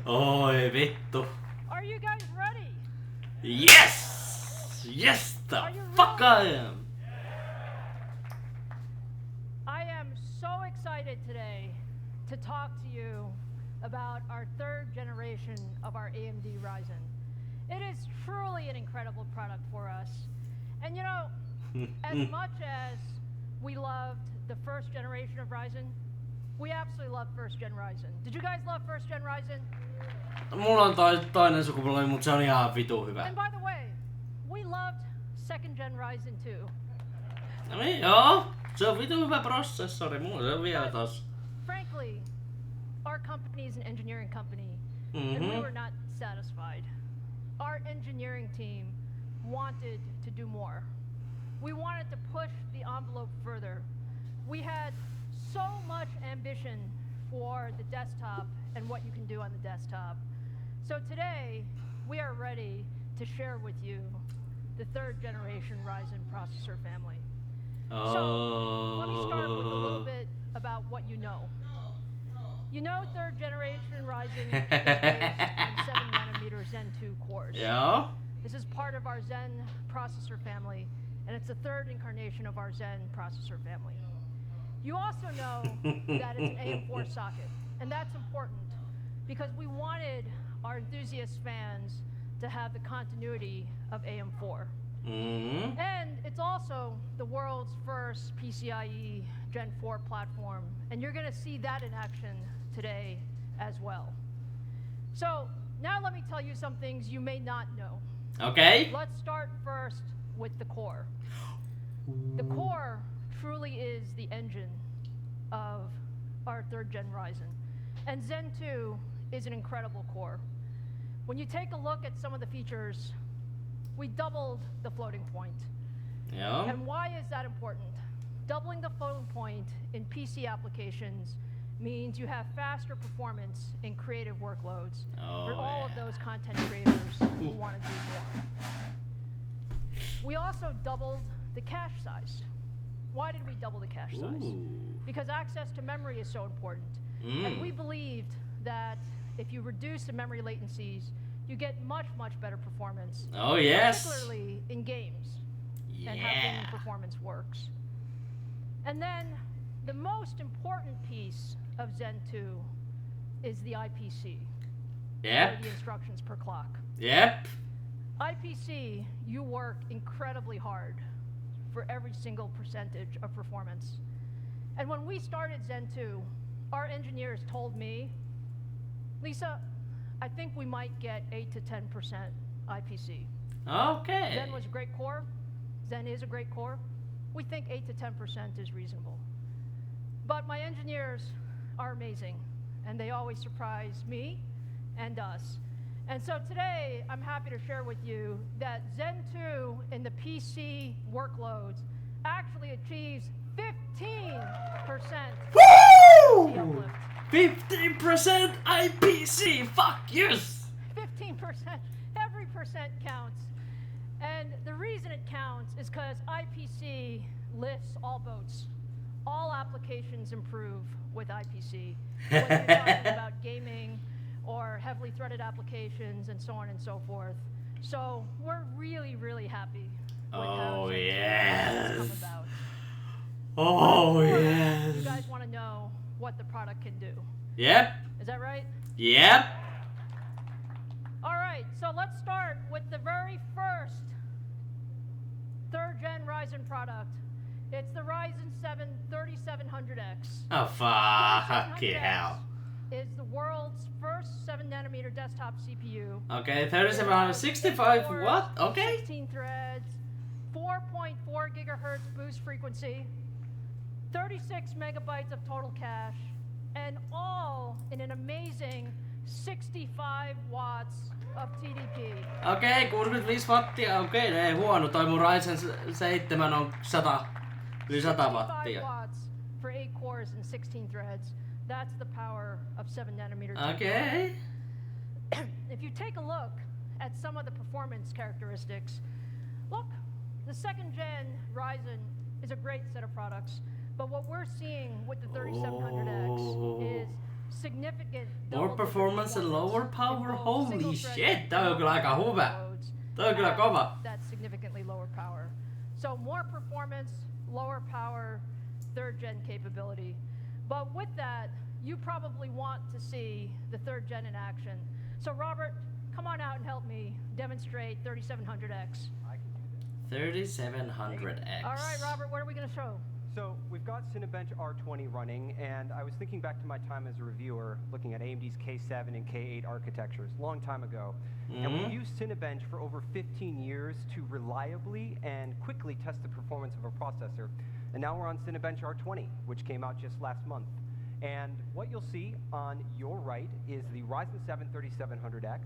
Oi vittu. Are you guys ready? Yes! Yes, the fuck I am! I am so excited today to talk to you about our 3rd generation of our AMD Ryzen. It is truly an incredible product for us. And you know, as much as we loved the 1st generation of Ryzen, we absolutely love 1st gen Ryzen. Did you guys love 1st gen Ryzen? Mulla on toinen sukupolvi, mutta se on ihan vitu hyvä. And by the way, we loved 2nd gen Ryzen too. No niin, joo. Se on vitu hyvä prosessori, mulla se on vielä tos. Frankly, our company is an engineering company, and we were not satisfied. Our engineering team wanted to do more. We wanted to push the envelope further. We had so much ambition for the desktop and what you can do on the desktop. So today, we are ready to share with you the 3rd generation Ryzen processor family. So let me start with a little bit about what you know. You know 3rd generation Ryzen is based on 7nm Zen 2 cores. Yeah. This is part of our Zen processor family, and it's the 3rd incarnation of our Zen processor family. You also know that it's an AM4 socket, and that's important because we wanted our enthusiast fans to have the continuity of AM4. And it's also the world's first PCIe Gen 4 platform, and you're going to see that in action today as well. So now let me tell you some things you may not know. Okay. Let's start first with the core. The core truly is the engine of our 3rd gen Ryzen. And Zen 2 is an incredible core. When you take a look at some of the features, we doubled the floating point. Joo. And why is that important? Doubling the floating point in PC applications means you have faster performance in creative workloads for all of those content creators who want to do more. We also doubled the cache size. Why did we double the cache size? Because access to memory is so important. And we believed that if you reduce the memory latencies, you get much, much better performance. Oh, yes. Particularly in games and how gaming performance works. And then the most important piece of Zen 2 is the IPC. Yep. Or the instructions per clock. Yep. IPC, you work incredibly hard for every single percentage of performance. And when we started Zen 2, our engineers told me, Lisa, I think we might get 8 to 10% IPC. Okay. Zen was a great core. Zen is a great core. We think 8 to 10% is reasonable. But my engineers are amazing, and they always surprise me and us. And so today, I'm happy to share with you that Zen 2 in the PC workloads actually achieves 15%. Woo! 15% IPC! Fuck yes! 15%. Every percent counts. And the reason it counts is because IPC lifts all boats. All applications improve with IPC. Whether you're talking about gaming or heavily threaded applications and so on and so forth. So we're really, really happy with how Zen 2 has come about. Oh, yes. You guys want to know what the product can do. Yep. Is that right? Yep. All right, so let's start with the very first 3rd gen Ryzen product. It's the Ryzen 7 3700X. Oh, fucking hell. Is the world's first 7nm desktop CPU. Okay, 3765 what? Okay. 16 threads, 4.4 gigahertz boost frequency, 36 megabytes of total cache, and all in an amazing 65 watts of TDP. Okei, 65 wattia. Okei, ei huono. Toi mun Ryzen 7 on 100, yli 100 wattia. 65 watts for 8 cores and 16 threads. That's the power of 7nm. Okay. If you take a look at some of the performance characteristics, look, the 2nd gen Ryzen is a great set of products, but what we're seeing with the 3700X is significant more performance and lower power. Holy shit, tää on kyllä aika hyvä. Tää on kyllä kova. That's significantly lower power. So more performance, lower power, 3rd gen capability. But with that, you probably want to see the 3rd gen in action. So Robert, come on out and help me demonstrate 3700X. 3700X. All right, Robert, what are we going to show? So we've got Cinebench R20 running, and I was thinking back to my time as a reviewer looking at AMD's K7 and K8 architectures a long time ago. And we've used Cinebench for over 15 years to reliably and quickly test the performance of a processor. And now we're on Cinebench R20, which came out just last month. And what you'll see on your right is the Ryzen 7 3700X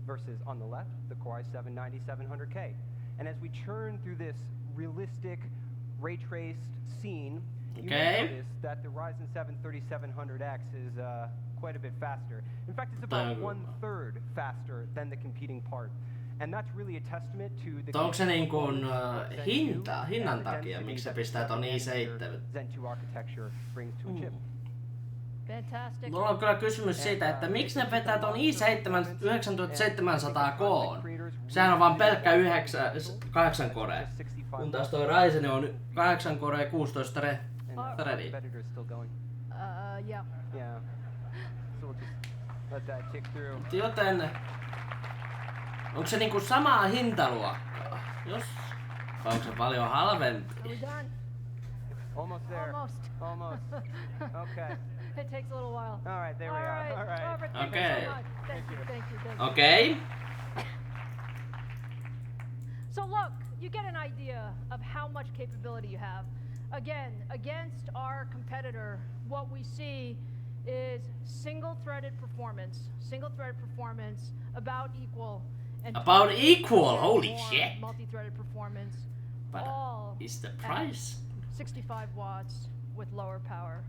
versus on the left, the Core i7 9700K. And as we churn through this realistic, ray-traced scene, you may notice that the Ryzen 7 3700X is quite a bit faster. In fact, it's about 1/3 faster than the competing part. And that's really a testament to the onko se niin kuin hinnan takia, miksi sä pistää ton i7? Zen 2 architecture brings to a chip. Fantastic. Mulla on kyllä kysymys siitä, että miksi ne vetää ton i7 9700K? Sehän on vaan pelkkä 8 core. Kun taas toi Ryzen on 8 core 16 threadia. Yeah. Yeah. So we'll just let that tick through. Joten onko se niinku samaa hintaluokkaa? Jos vai onko se paljon halvempi? Are we done? Almost there. Almost. Okay. It takes a little while. All right, there we are. All right. Robert, thank you so much. Thank you. Okay. So look, you get an idea of how much capability you have. Again, against our competitor, what we see is single-threaded performance. Single-threaded performance about equal. And about equal? Holy shit. Multi-threaded performance all is the price? 65 watts with lower power.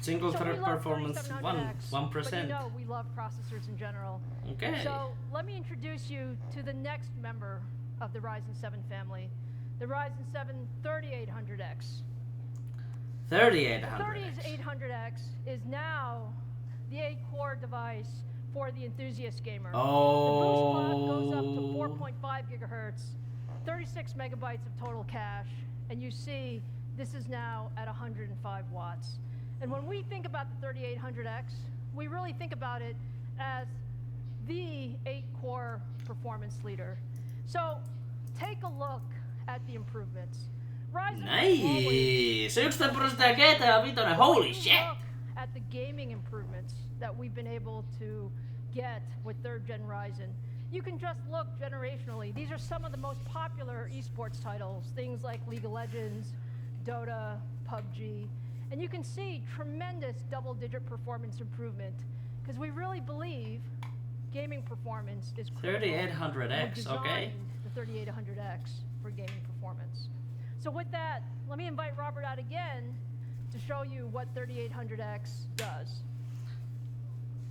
Single thread performance 1%. But you know we love processors in general. Okay. So let me introduce you to the next member of the Ryzen 7 family, the Ryzen 7 3800X. 3800X. The 3800X is now the 8-core device for the enthusiast gamer. Oh. The boost clock goes up to 4.5 gigahertz, 36 megabytes of total cache, and you see this is now at 105 watts. And when we think about the 3800X, we really think about it as the 8-core performance leader. So take a look at the improvements. Ryzen nice! 11% GTA 5, holy shit! At the gaming improvements that we've been able to get with 3rd gen Ryzen. You can just look generationally. These are some of the most popular esports titles, things like League of Legends, Dota, PUBG, and you can see tremendous double-digit performance improvement because we really believe gaming performance is critical. 3800X, okay. The 3800X for gaming performance. So with that, let me invite Robert out again to show you what 3800X does.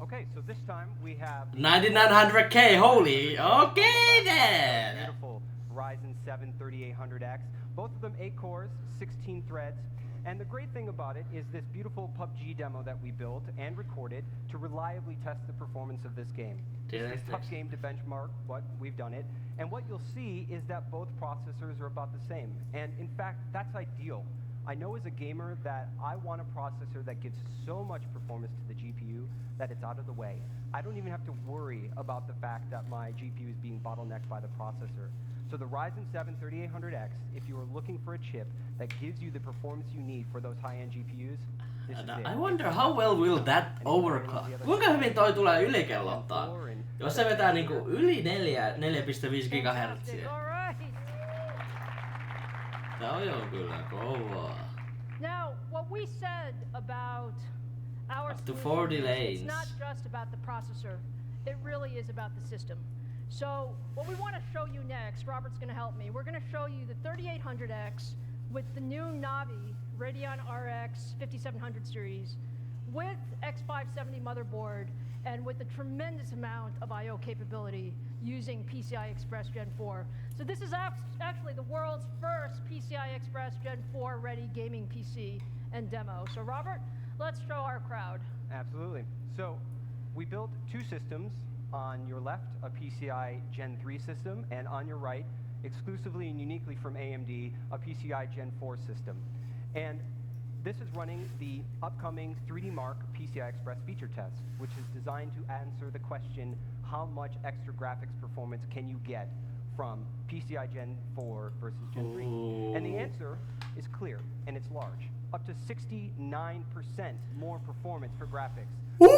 Okay, so this time we have 9900K, holy, okay then! Beautiful Ryzen 7 3800X, both of them 8 cores, 16 threads, and the great thing about it is this beautiful PUBG demo that we built and recorded to reliably test the performance of this game. It's a tough game to benchmark, but we've done it, and what you'll see is that both processors are about the same, and in fact, that's ideal. I know as a gamer that I want a processor that gives so much performance to the GPU that it's out of the way. I don't even have to worry about the fact that my GPU is being bottlenecked by the processor. So the Ryzen 7 3800X, if you are looking for a chip that gives you the performance you need for those high-end GPUs, this is it. I wonder how well will that overclock. Kuinka hyvin toi tulee ylikellottaa? Jos se vetää niinku yli 4.5 GHz. Tää on jo kyllä kovaa. Now, what we said about our up to 40 lanes. It's not just about the processor. It really is about the system. So what we want to show you next, Robert's going to help me. We're going to show you the 3800X with the new Navi Radeon RX 5700 series with X570 motherboard and with a tremendous amount of I/O capability using PCI Express Gen 4. So this is actually the world's first PCI Express Gen 4 ready gaming PC and demo. So Robert, let's show our crowd. Absolutely. So we built two systems. On your left, a PCI Gen 3 system, and on your right, exclusively and uniquely from AMD, a PCI Gen 4 system. And this is running the upcoming 3D Mark PCI Express feature test, which is designed to answer the question, how much extra graphics performance can you get from PCI Gen 4 versus Gen 3? And the answer is clear, and it's large. Up to 69% more performance for graphics. Take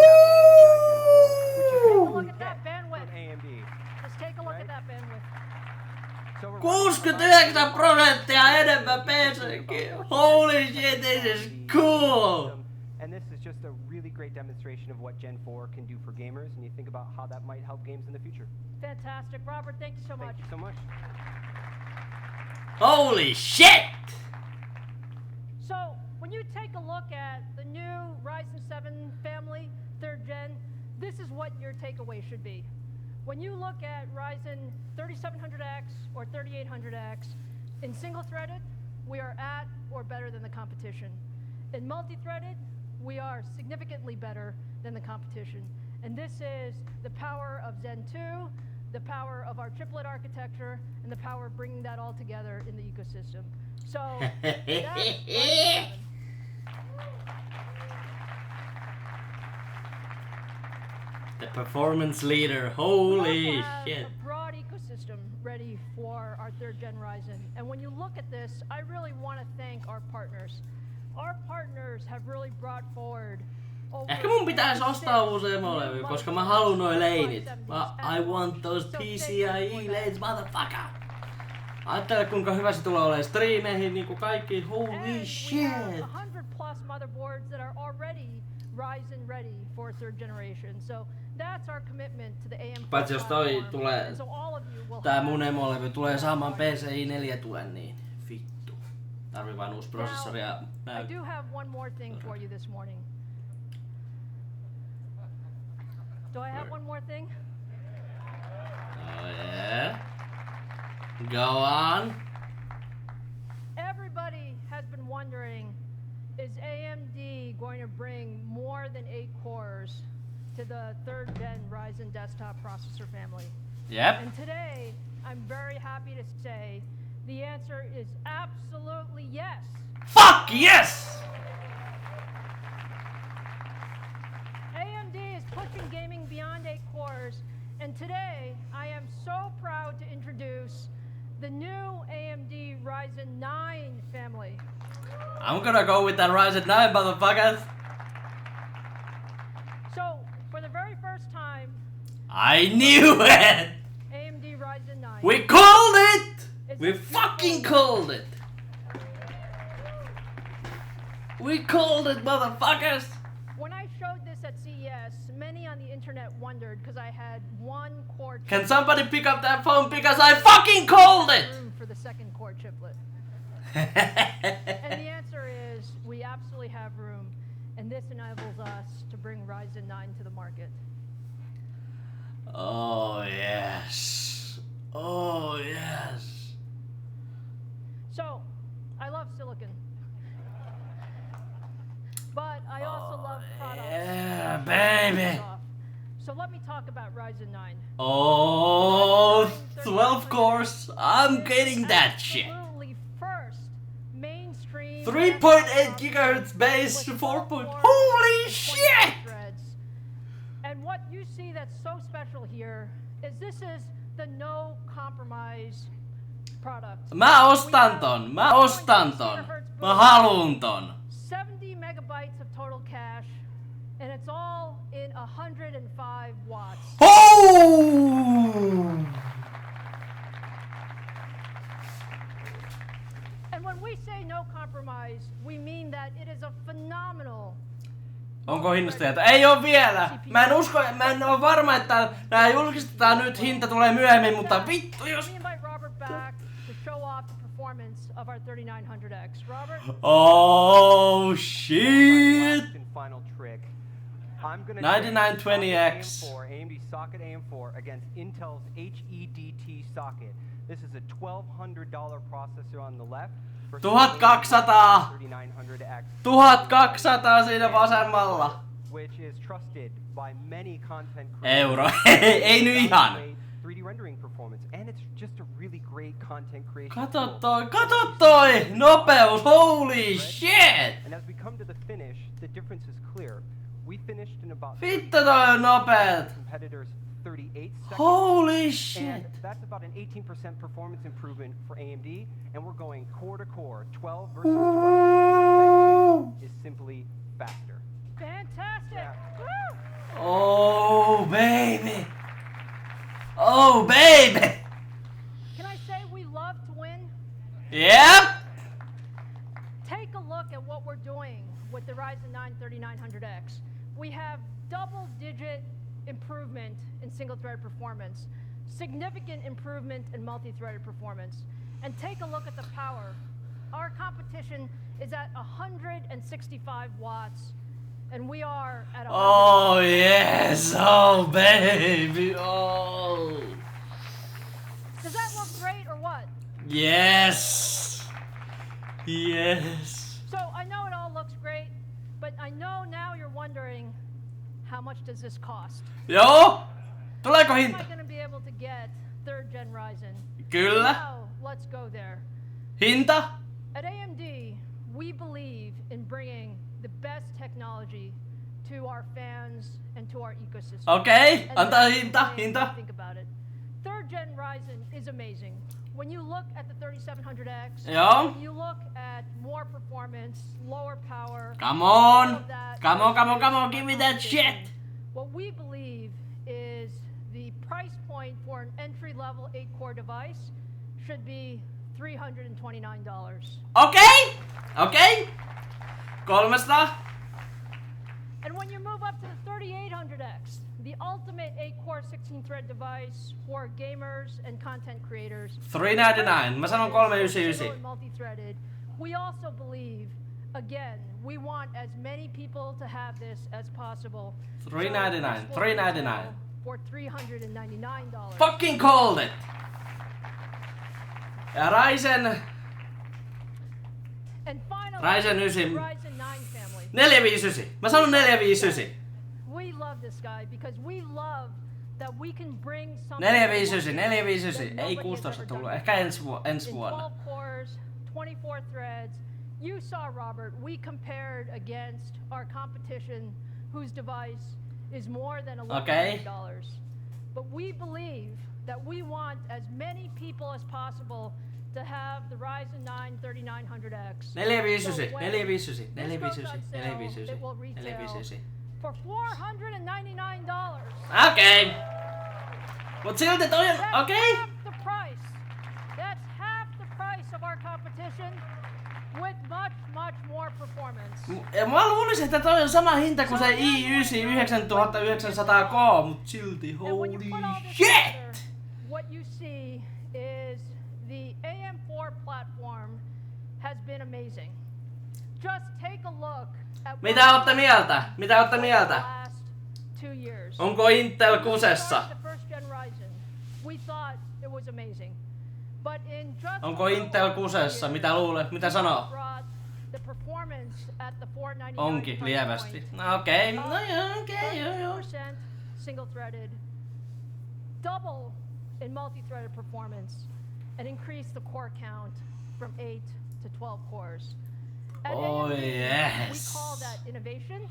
a look at that bandwidth. AMD. Just take a look at that bandwidth. 69% enemmän PC:kin. Holy shit, this is cool. And this is just a really great demonstration of what Gen 4 can do for gamers, and you think about how that might help games in the future. Fantastic. Robert, thank you so much. Thank you so much. Holy shit! So, when you take a look at the new Ryzen 7 family, 3rd gen, this is what your takeaway should be. When you look at Ryzen 3700X or 3800X, in single-threaded, we are at or better than the competition. In multi-threaded, we are significantly better than the competition. And this is the power of Zen 2, the power of our chiplet architecture, and the power of bringing that all together in the ecosystem. So, that's Ryzen 7. The performance leader, holy shit. A broad ecosystem ready for our 3rd gen Ryzen. And when you look at this, I really want to thank our partners. Our partners have really brought forward. Ehkä mun pitäis ostaa uusi emolevy, koska mä haluun noi leinit. I want those PCIe lanes, motherfucker! Ajattele kuinka hyvä se tulee olemaan striimeihin niinku kaikki, holy shit! We have 100+ motherboards that are already Ryzen ready for 3rd generation. So that's our commitment to the AM. Paitsi jos toi tulee, tää mun emolevy tulee saamaan PCI 4 tuen, niin vittu. Tarvii vaan uusi prosessori ja I do have one more thing for you this morning. Do I have one more thing? Oh yeah. Go on. Everybody has been wondering, is AMD going to bring more than 8 cores to the 3rd gen Ryzen desktop processor family? Yep. And today, I'm very happy to say the answer is absolutely yes. Fuck yes! AMD is pushing gaming beyond 8 cores, and today I am so proud to introduce the new AMD Ryzen 9 family. I'm gonna go with that Ryzen 9, motherfuckers. So, for the very first time, I knew it! AMD Ryzen 9. We called it! We fucking called it! We called it, motherfuckers! When I showed this at CES, many on the internet wondered because I had 1 core chiplet. Can somebody pick up that phone because I fucking called it! For the 2nd core chiplet. And the answer is we absolutely have room, and this enables us to bring Ryzen 9 to the market. Oh yes. Oh yes. So, I love silicon. But I also love products. Yeah, baby. So let me talk about Ryzen 9. Oh, 12 cores. I'm getting that shit. Absolutely first mainstream 3.8 gigahertz base to 4. Holy shit! And what you see that's so special here is this is the no compromise product. Mä ostan ton. Mä haluun ton. 70 megabytes of total cache, and it's all in 105 watts. Oh! And when we say no compromise, we mean that it is a phenomenal. Onko hinnasta? Ei oo vielä. Mä en oo varma, että nää julkistetaan nyt, hinta tulee myöhemmin, mutta vittu jos. Of our 3900X. Robert? Oh shit! Final trick. I'm gonna 9920X. AMD socket AM4 against Intel's HEDT socket. This is a $1,200 processor on the left. 1200. 3900X. 1200 siinä vasemmalla. Which is trusted by many content Euro. Ei nyt ihan. 3D rendering performance, and it's just a really great content creation. Kato toi! Nopeus, holy shit! And as we come to the finish, the difference is clear. We finished in about Vittu toi on nopeet! Competitors 38 seconds. Holy shit! And that's about an 18% performance improvement for AMD, and we're going core to core, 12 versus 12. That is simply faster. Fantastic! Yeah. Oh baby! Oh baby! Can I say we love to win? Yep! Take a look at what we're doing with the Ryzen 9 3900X. We have double-digit improvement in single-threaded performance, significant improvement in multi-threaded performance, and take a look at the power. Our competition is at 165 watts, and we are at 100. Oh yes! Oh baby! Oh! Does that look great or what? Yes! Yes! So I know it all looks great, but I know now you're wondering, how much does this cost? Joo! Tuleeko Am I hinta? going to be able to get 3rd gen Ryzen? Kyllä. Now, let's go there. Hinta? At AMD, we believe in bringing the best technology to our fans and to our ecosystem. Okay, And antaa that's hinta, the way we hinta. Think about it. 3rd gen Ryzen is amazing. When you look at the 3700X, Joo. you look at more performance, lower power. Come all on! of that Come on, give me that shit! What we believe is the price point for an entry-level 8-core device should be $329. Okay! Okay! 300. And when you move up to the 3800X, the ultimate 8-core 16-thread device for gamers and content creators. $399. Mä sanon 399. Multi-threaded. We also believe, again, we want as many people to have this as possible. $399. $399. For $399. Fucking called it! Ja Ryzen 9. 459. Mä sanon 459. We love this guy because we love that we can bring something 459. Ei 16 tullut. Ehkä ensi vuonna. 12 cores, 24 threads. You saw, Robert, we compared against our competition whose device is more than $1,100. But we believe that we want as many people as possible to have the Ryzen 9 3900X. 459. It will retail for $499. Okay. Mut silti toi on okay. That's half the price of our competition with much more performance. Mä luulisin, että toi on sama hinta kuin se i9 9900K, mut silti holy shit! What you see is the AM4 platform has been amazing. Just take a look at Mitä ootte mieltä? Onko Intel kusessa? Onko Intel kusessa? Mitä luulet? Mitä sanoo? Onkin lievästi. No okei. No joo. Single threaded, double in multi-threaded performance, and increase the core count from 8 to 12 cores. At AMD, we call that innovation,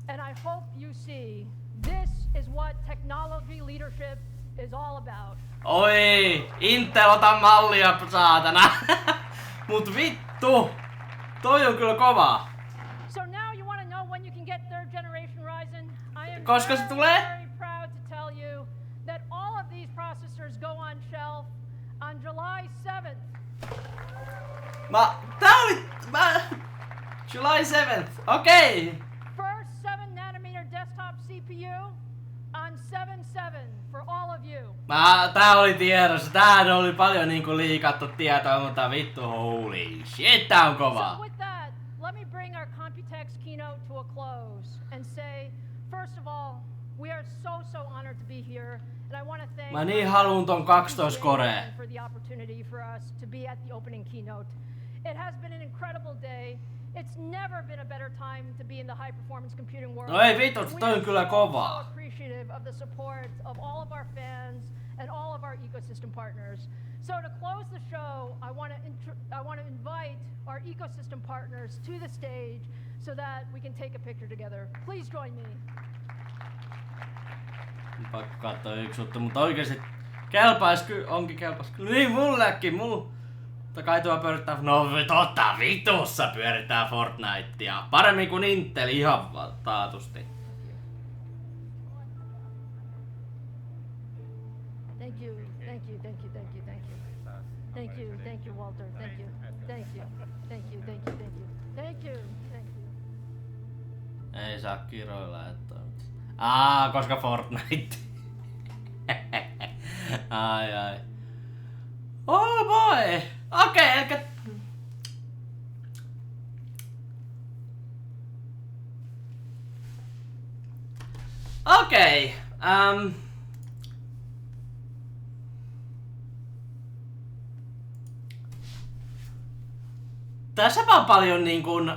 and I hope you see this is what technology leadership is all about. Oi, Intel ota mallia saatana. Mut vittu, toi on kyllä kova. So now you want to know when you can get third generation Ryzen? I am Koska se tulee? very proud to tell you that all of these processors go on shelf on July 7th. July 7th, okay. First 7nm desktop CPU on 7/7 for all of you. Tää oli tiedossa, tää oli paljon niinku liikattu tietoa, mutta vittu holy shit, tää on kova. So with that, let me bring our Computex keynote to a close and say, first of all, we are so honored to be here, and I want to thank Mä niin haluun ton 12 korea. for the opportunity for us to be at the opening keynote. It has been an incredible day. It's never been a better time to be in the high performance computing world. No ei vittu, toi on kyllä so kovaa. appreciative of the support of all of our fans and all of our ecosystem partners. So to close the show, I want to invite our ecosystem partners to the stage so that we can take a picture together. Please join me. Pakko katsoa yksi juttu, mutta oikeesti onkin kelpais kyllä. Niin mullekin, kai tuo pyörittää, no totta vitussa pyörittää Fortnitea. Paremmin kuin Intel ihan taatusti. Thank you, Walter. Thank you. Ei saa kiroilla, että koska Fortnite. ai. Oh boy! Okei, elikkä... Okei. Tässä on paljon niin kuin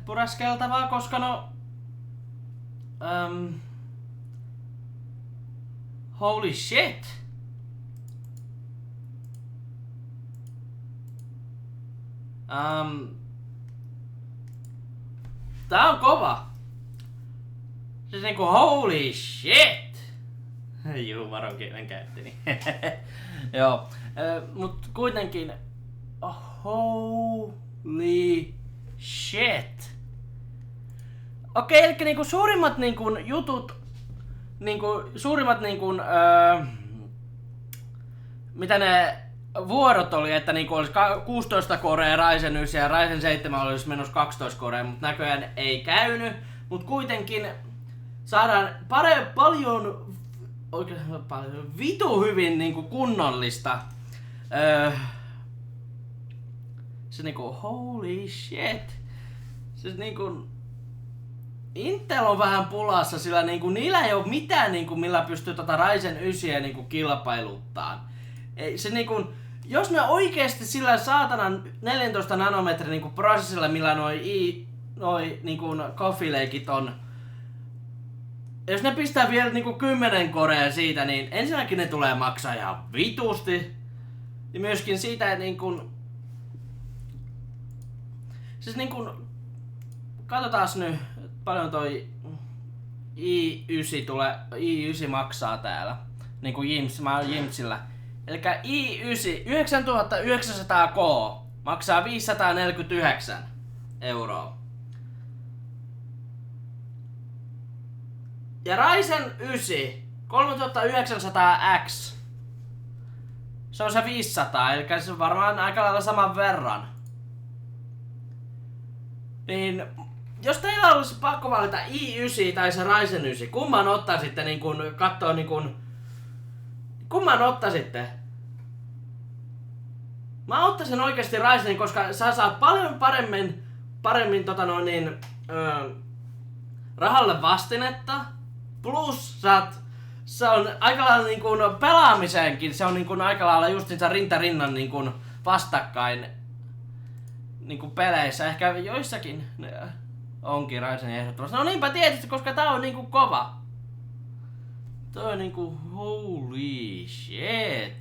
pureskeltavaa, koska holy shit. Tää on kova. Siis niinku holy shit. Juu, varon kielen käyttini. Joo. Mut kuitenkin holy shit. Okei, eli niinku suurimmat niinku jutut, niinku suurimmat niinku mitä ne vuorot oli, että niinku olisi 16 korea Ryzen 9 ja Ryzen 7 olisi menossa 12 korea, mutta näköjään ei käynyt. Mutta kuitenkin saadaan paljon vitu hyvin niinku kunnollista. Se niinku holy shit. Se niinku Intel on vähän pulassa, sillä niinku niillä ei ole mitään niinku millä pystyy Ryzen 9 niinku kilpailuttaa. Ei se niinku, jos ne oikeesti sillä saatanan 14 nanometrin niinku prosessilla, millä noi niinku Coffee Lakeit on, jos ne pistää vielä niinku 10 korea siitä, niin ensinnäkin ne tulee maksaa ihan vitusti. Ja myöskin siitä niinku, siis niinku, katsotaas nyt paljon toi i9 maksaa täällä. Niinku mä oon Jimsillä. Elikkä i9 9900K maksaa 549 €. Ja Ryzen 9 3900X, se on se 500, eli se on varmaan aika lailla saman verran. Niin, jos teillä olisi pakko valita i9 tai se Ryzen 9, kumman ottaisitte niin kun kattoo niin kun, kumman ottaisitte? Mä ottaisin oikeesti Ryzenin, koska sä saat paljon paremmin rahalle vastinetta. Plus se on aika lailla niin kuin pelaamiseenkin, se on niin kuin aika lailla justiinsa rinta rinnan niin kuin vastakkain niin kuin peleissä. Ehkä joissakin onkin Ryzen ehdottomasti. No niinpä tietysti, koska tää on niin kuin kova. Tää on niin kuin holy shit.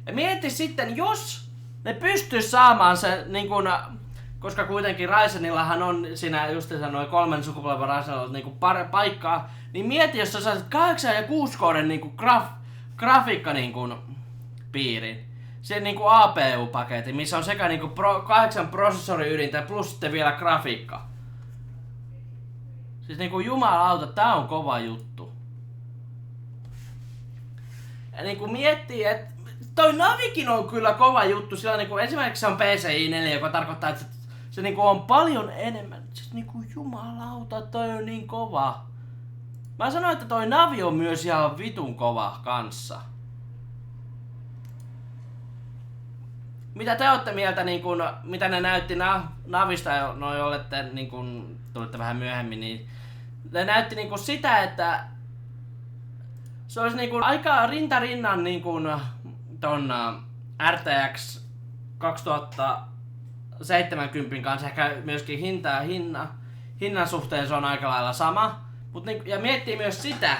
Ja mieti sitten, jos ne pystyis saamaan se niin kuin, koska kuitenkin Ryzenillahan on siinä justiinsa noin 3 sukupolven Ryzenilla niinku paikkaa, niin mieti, jos sä saisit 8 ja 6 koren niinku grafiikka niinku piirin. Se niinku APU-paketti, missä on sekä niinku 8 prosessoriydintä plus sitten vielä grafiikka. Siis niinku jumalauta, tää on kova juttu. Ja niinku miettii, että toi Navikin on kyllä kova juttu, sillä niinku esimerkiksi se on PCI 4, joka tarkoittaa, että se niinku on paljon enemmän. Siis niinku jumalauta, toi on niin kova. Mä sanoin, että toi Navi on myös ihan vitun kova kanssa. Mitä te ootte mieltä, niinku, mitä ne näytti Navista, noi olette, niinku, tulitte vähän myöhemmin, niin ne näytti niinku sitä, että se olisi niinku aika rintarinnan niinku ton RTX 2070 kanssa, ehkä myöskin hinnan suhteen se on aika lailla sama. Ja miettii myös sitä,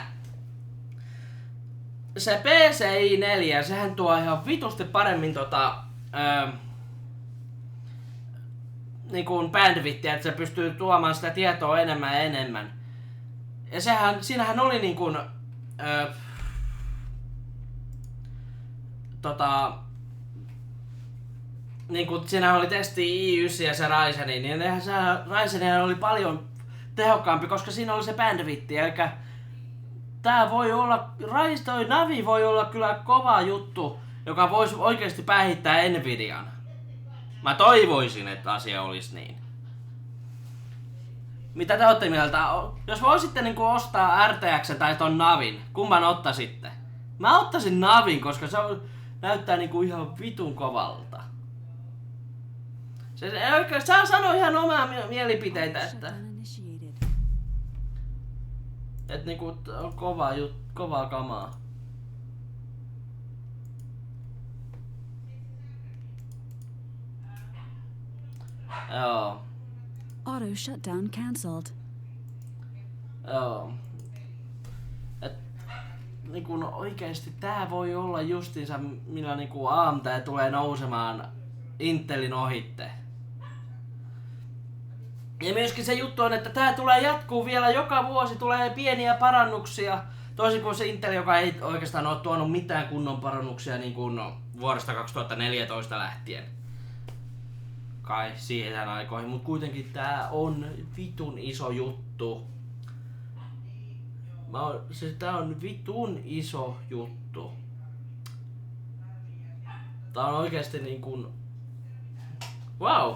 se PCI 4, sehän tuo ihan vitusti paremmin niinku bandwidthia, että se pystyy tuomaan sitä tietoa enemmän ja enemmän. Ja siinähän oli niinku niinku siinä oli testi i9 ja se Ryzen, niin se Ryzen oli paljon tehokkaampi, koska siinä oli se bandwidth, eli tää voi olla, toi Navi voi olla kyllä kova juttu, joka voisi oikeasti päihittää Nvidian. Mä toivoisin, että asia olisi niin. Mitä te ootte mieltä? Jos voisitte niinku ostaa RTX tai ton Navin, kumman ottaisitte? Mä ottaisin Navin, koska se näyttää niinku ihan vitun kovalta. Sä sano ihan omaa mielipiteitä, että niinku on kovaa kamaa. Joo. Auto shutdown cancelled. Joo. Niinku oikeesti tää voi olla justiinsa millä niinku AMD tulee nousemaan Intelin ohitte. Ja myöskin se juttu on, että tää tulee jatkuu vielä joka vuosi, tulee pieniä parannuksia. Toisin kuin se Intel, joka ei oikeastaan ole tuonut mitään kunnon parannuksia niin kuin vuodesta 2014 lähtien. Kai siihen aikoihin, mutta kuitenkin tää on vitun iso juttu. Tää on vitun iso juttu. Tää on oikeesti niin kuin... Wow!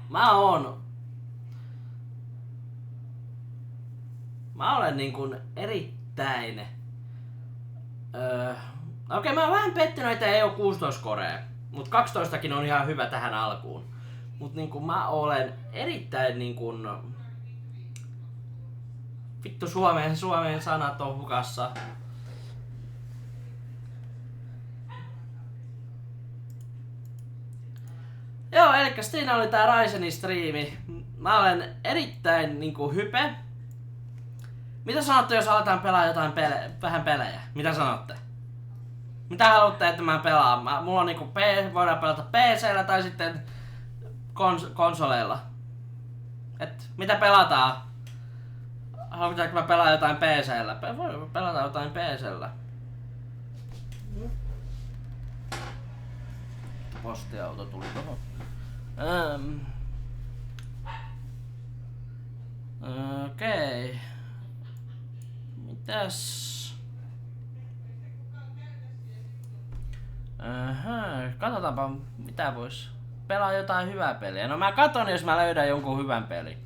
Mä olen niin kuin erittäin... Okei, mä oon vähän pettynyt, että ei oo 16 korea. Mut 12kin on ihan hyvä tähän alkuun. Mut niinku mä olen erittäin niinku... Vittu suomen sanat on hukassa. Joo, elikkä siinä oli tää Ryzenin striimi. Mä olen erittäin niinku hype. Mitä sanotte, jos aletaan pelaa jotain vähän pelejä? Mitä sanotte? Mitä haluatte, että mä pelaan? Mulla on niinku voidaan pelata PC:llä tai sitten konsoleilla. Et mitä pelataan? Haluatteko mä pelaa jotain PC:llä? Voi pelata jotain PC:llä. Postiauto tuli tohon. Okei. Mitäs? Katsotaanpa mitä vois. Pelaa jotain hyvää peliä. No mä katon, jos mä löydän jonkun hyvän pelin.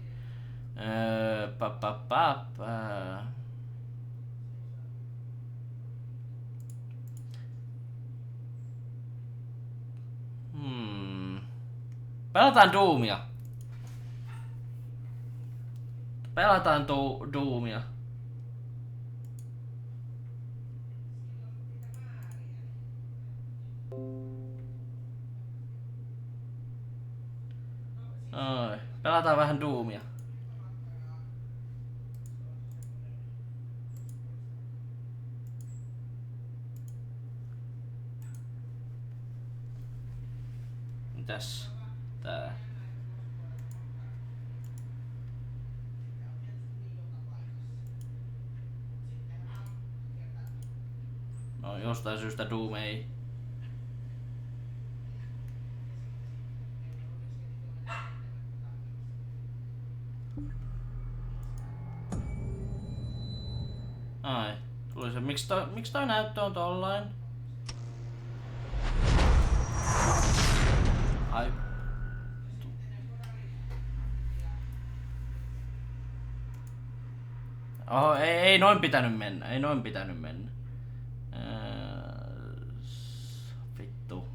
Pelataan Doomia. Pelataan Doomia. Oi, pelataan vähän Doomia. Mitäs tää? No jostain syystä Doom ei. Ai, tuli se. Miksi toi näyttö on tollain? Ai. Oh, ei noin pitänyt mennä. Ei noin pitänyt mennä. Vittu.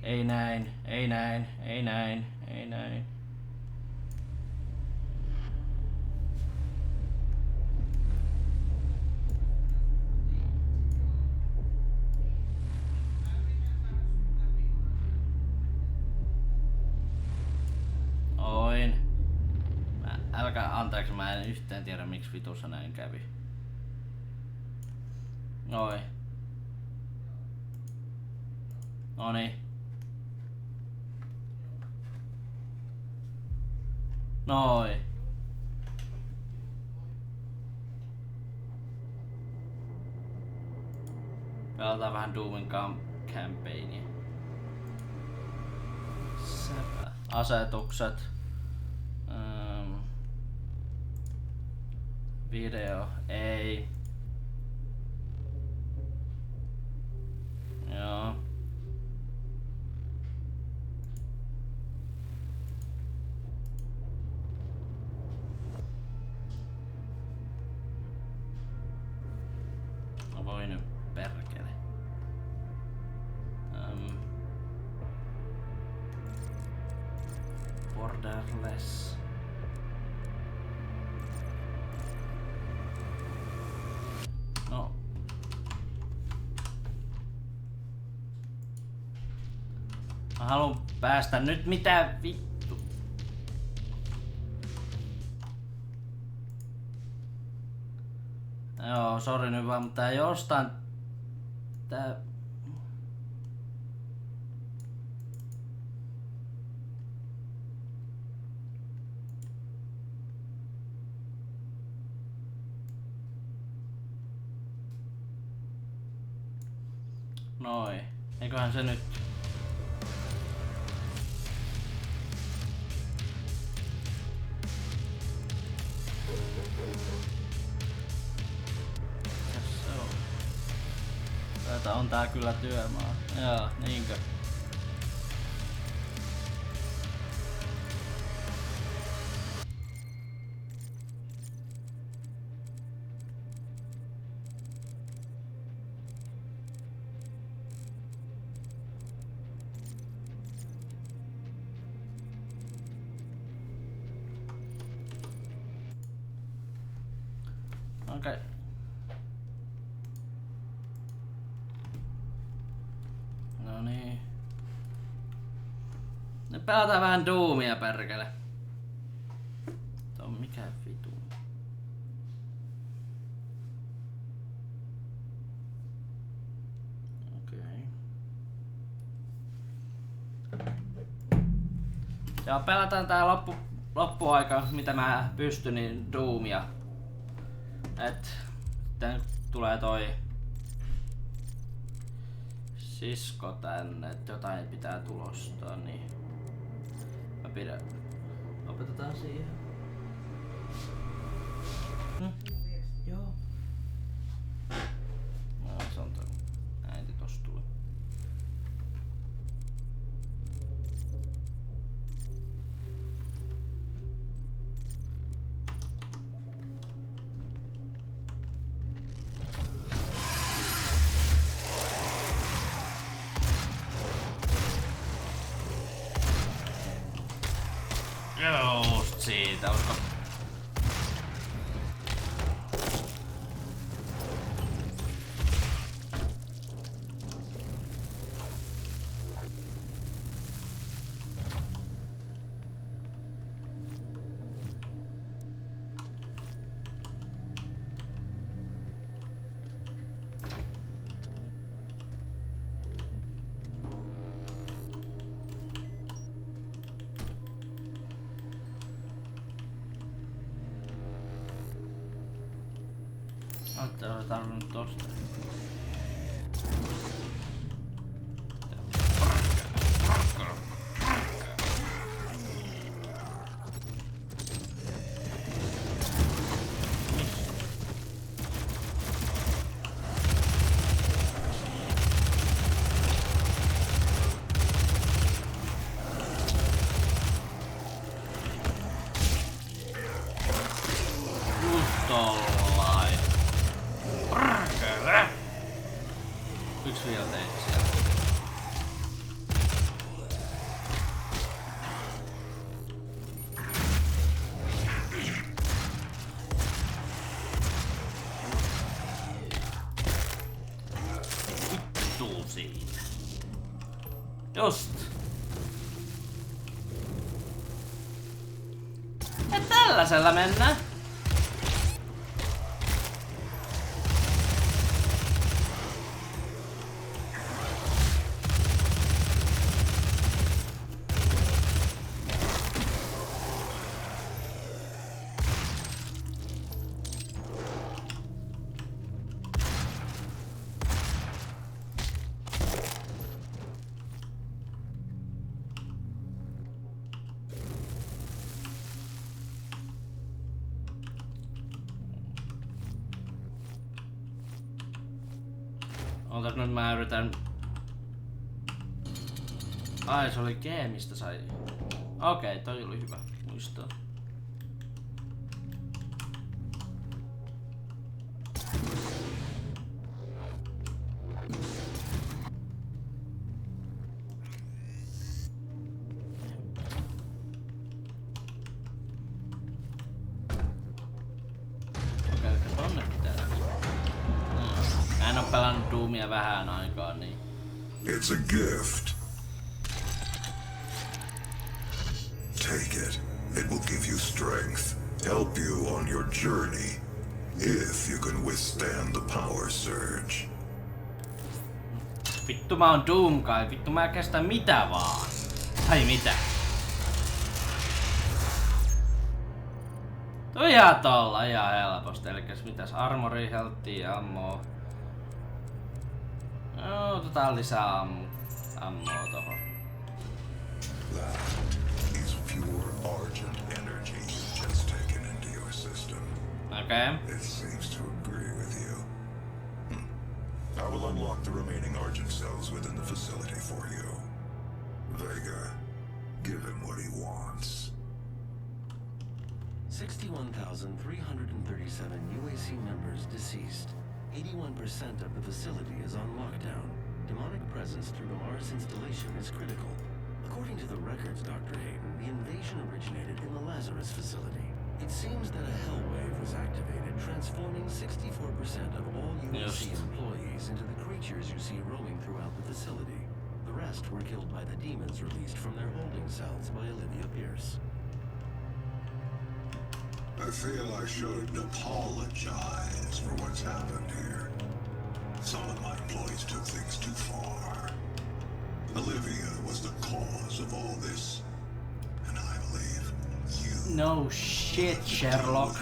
Ei näin. Ei näin. Ei näin. Ei näin. Anteeksi, mä en yhtään tiedä miksi vitussa näin kävi. Oi. Noniin. Noi. Pelataan vähän Doomin campaignia. Asetukset. Video, ei. Joo. No voi nyt perkele. Borderless. No. Mä haluun päästä nyt mitä vittu. Joo, sori nyt vaan, mutta jostain tää... Noi, eiköhän se nyt. Periaatteessa on tää kyllä työmaa. Joo, niinkö? Okei. No niin. Nyt pelataan vähän Doomia, perkele. Tää on mikä vitu. Okei. Ja pelataan tää loppuaika, mitä mä pystyn, niin Doomia. Et sitten tulee toi sisko tänne, että jotain pitää tulostaa, niin mä pidän. Opetetaan siihen. Joo. No, se on toi. Äiti tossa tuli. Just siitä, usko. Olette ole tarvinnut tosta. Yksi vielä teit siellä. Vittu siitä. Just. Ja tällaisella mennään. Ootas nyt mä yritän. Ai se oli G, mistä sai. Okei, toi oli hyvä muistaa. En oo pelannut Doomia vähän aikaa, niin. It's a gift. Take it. It will give you strength, help you on your journey, if you can withstand the power surge. Vittu mä oon Doom kai, vittu mä kestän mitä vaan. Tai mitä? Toi ihan tolla, ihan helposti. Elikkäs mitäs armori, healthia, ammoa. No, otetaan lisää ammoa tohon. That is pure argent energy you've just taken into your system. Okay. It seems to agree with you. I will I'll unlock the remaining Argent cells within the facility for you. Vega, give him what he wants. 61,337 UAC members deceased. 81% of the facility is on lockdown. Demonic presence through the Mars installation is critical. According to the records, Dr. Hayden, the invasion originated in the Lazarus facility. It seems that a hell wave was activated, transforming 64% of all UAC employees into the creatures you see roaming throughout the facility. The rest were killed by the demons released from their holding cells by Olivia Pierce. I feel I should apologize for what's happened here. Some of my employees took things too far. Olivia was the cause of all this, and I believe you... No shit, Sherlock.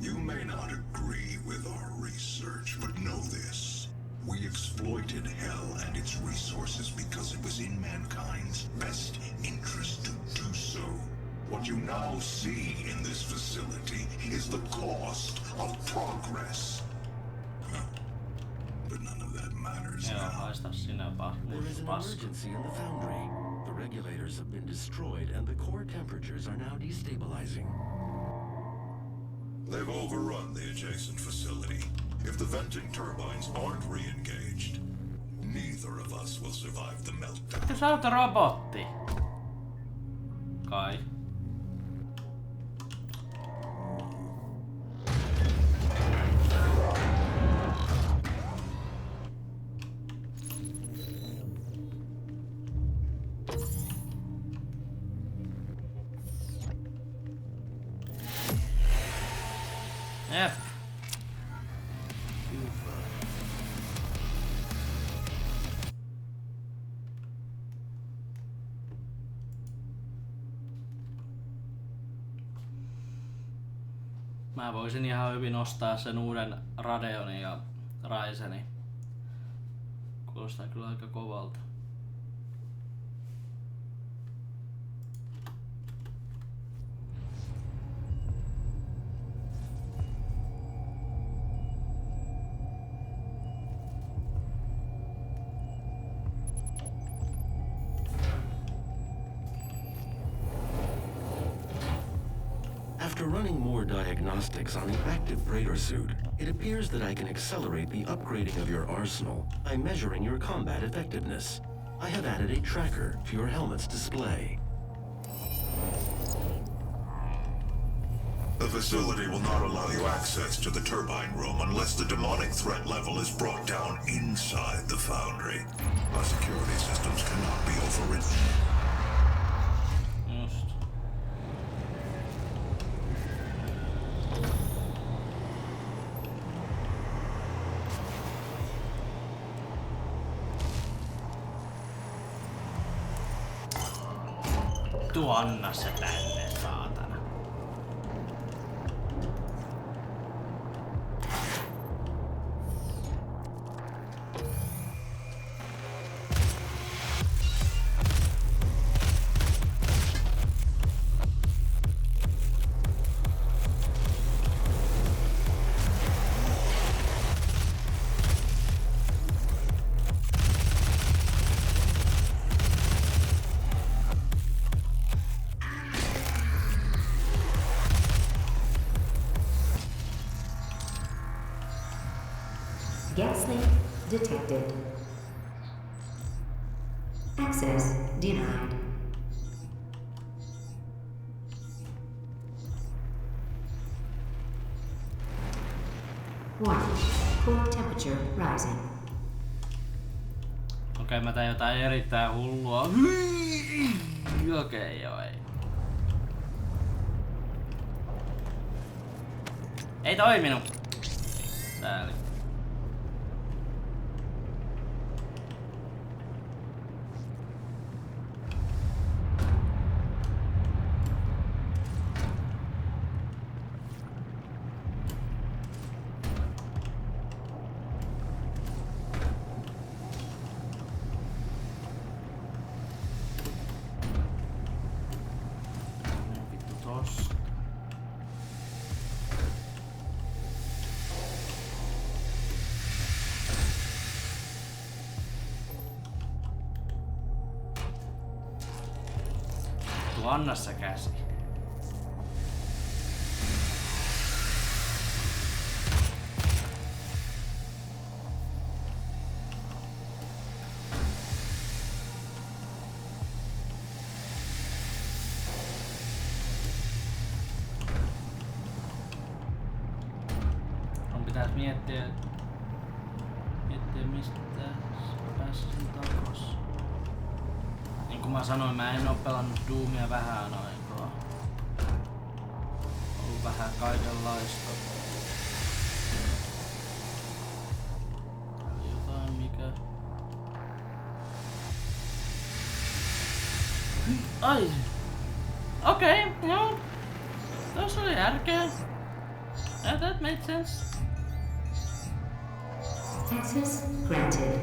You may not agree with our research, but know this. We exploited hell and its resources because it was in mankind's best interest to do so. What you now see in this facility is the cost of progress. But none of that matters now. There is an emergency in the foundry. The regulators have been destroyed and the core temperatures are now destabilizing. They've overrun the adjacent facility. If the venting turbines aren't re-engaged, neither of us will survive the meltdown. Jos autorobotti. Kai. Yep. Mä voisin ihan hyvin ostaa sen uuden Radeonin ja Ryzenin. Kuulostaa kyllä aika kovalta. After running more diagnostics on the active Praetor suit, it appears that I can accelerate the upgrading of your arsenal by measuring your combat effectiveness. I have added a tracker to your helmet's display. The facility will not allow you access to the turbine room unless the demonic threat level is brought down inside the foundry. Our security systems cannot be overridden. Anna se tänne, saatana. Gas leak detected. Access denied. Warning. Core temperature rising. Okei, mä tein jotain erittäin hullua. Okei, joo ei. Ei toiminut. Sääli. Anna se käsi. On pitäis miettiä mistä pääsisin takos. Niin kuin mä sanoin, mä en oo pelannut Doomia vähän aikaa. Ollut vähän kaikenlaista. Jotain mikä... Ai! Okei, joo. Tuossa oli järkeä. Yeah, that made sense. Access granted.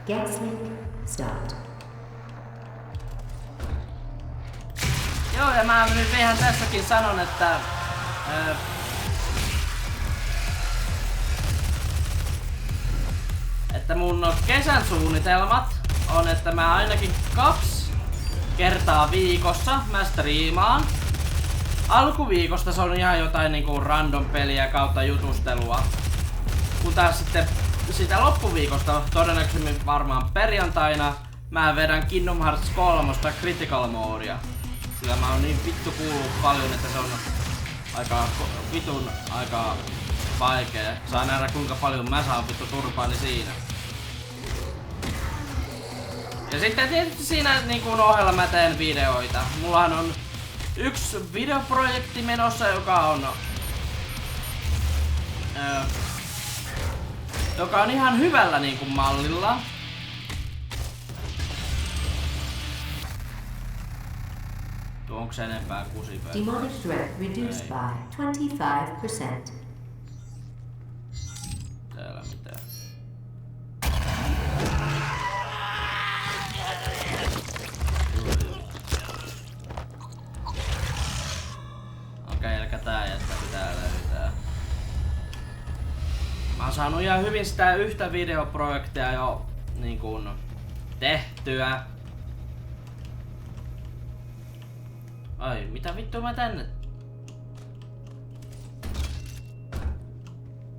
Gaslink stopped. Joo, ja mä nyt ihan tässäkin sanon, että mun kesän suunnitelmat on, että mä ainakin 2 kertaa viikossa mä striimaan. Alkuviikosta se on ihan jotain niinku random peliä kautta jutustelua. Kun taas sitten sitä loppuviikosta, todennäköisesti varmaan perjantaina, mä vedän Kingdom Hearts 3 Critical Modea. Sillä mä oon niin vittu kuullut paljon, että se on aika vaikea. Saa nähdä kuinka paljon mä saan vittu turpaani siinä. Ja sitten tietysti siinä niin kuin ohella mä teen videoita. Mullahan on yksi videoprojekti menossa, joka on ihan hyvällä niin kuin mallilla. Onko se enempää kusipöä? Demonic threat reduced by 25%. Täällä mitään. Okei, eli tää jättä pitää löytää. Mä oon saanut ihan hyvin sitä yhtä videoprojektia jo niin kuin tehtyä. Ai, mitä vittua mä tänne?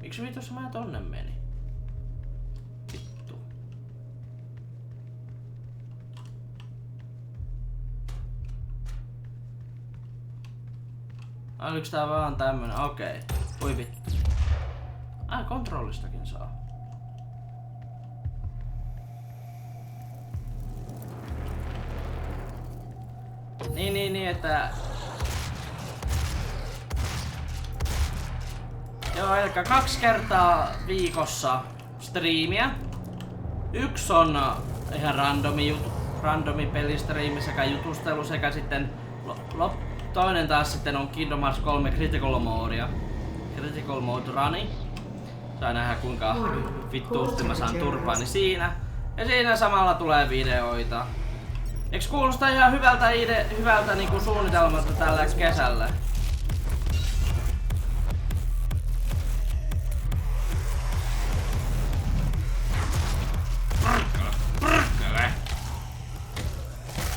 Miksi vitussa mä tonne meni? Vittu. Oliks tää vaan tämmönen? Okei. Oi vittu. Ai, kontrollistakin saa. Niin, että... Joo, eli 2 kertaa viikossa striimiä. Yksi on ihan randomi pelistriimi sekä jutustelu sekä sitten toinen taas sitten on Kingdom Hearts 3 Critical Modea. Critical Mode Runi. Saa nähdä kuinka vittuusti mä saan turpaani siinä. Ja siinä samalla tulee videoita. Eiks kuulosta ihan hyvältä niinku suunnitelmalta tällä kesällä?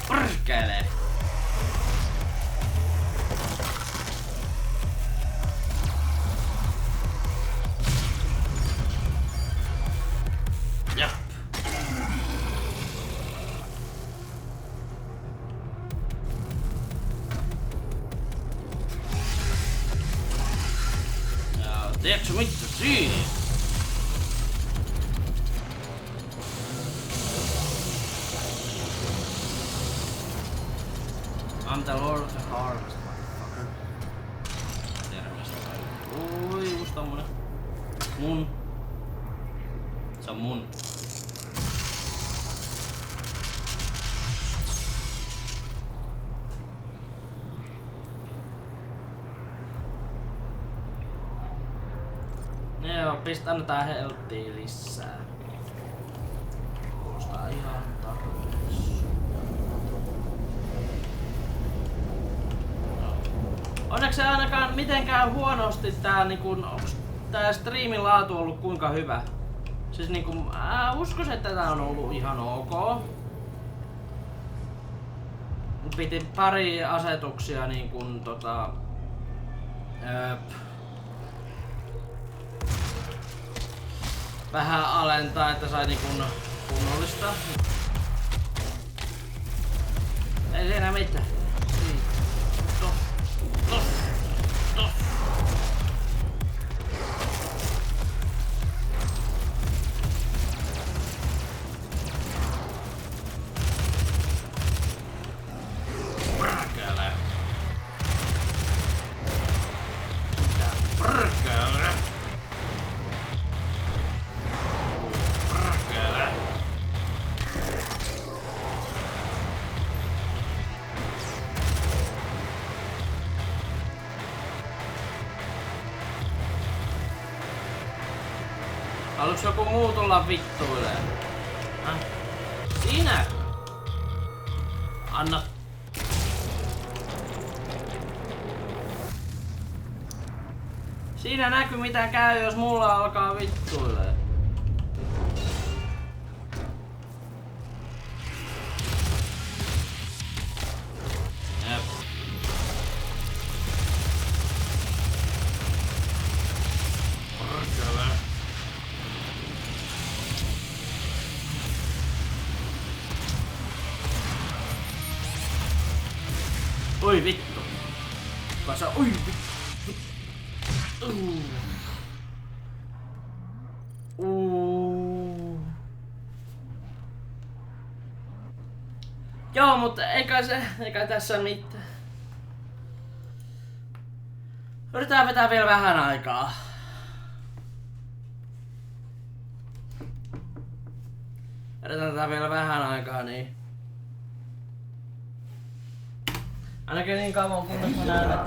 Perkele! Jep. Tiedätkö mitä siinä? I'm the Lord of the Harvest, motherfucker. Tiedä mistä toi. Oi, just tommonen. Mun. Se on mun. Joo, annetaan helttiä lisää. Kuulostaa ihan tarpeeksi. Onneksi ei ainakaan mitenkään huonosti tää, niin kun, onks tää striimin laatu ollut kuinka hyvä? Siis niinku, uskoisin, että tää on ollut ihan ok. Piti pari asetuksia niin kuin vähän alentaa, että sai niin kuin kunnollista. Ei siinä mitään. Haluuks joku muu tulla vittuilee? Sinä? Anna. Siinä näkyy mitä käy, jos mulla alkaa vittuilee. Jep. Porkele. Oi vittu. Kasa, oi vittu. Joo, mutta eikä tässä mitään. Yritetään vetää vielä vähän aikaa. Yritetään vielä vähän aikaa, niin. Ainakin niin kauan kunnes mä näen.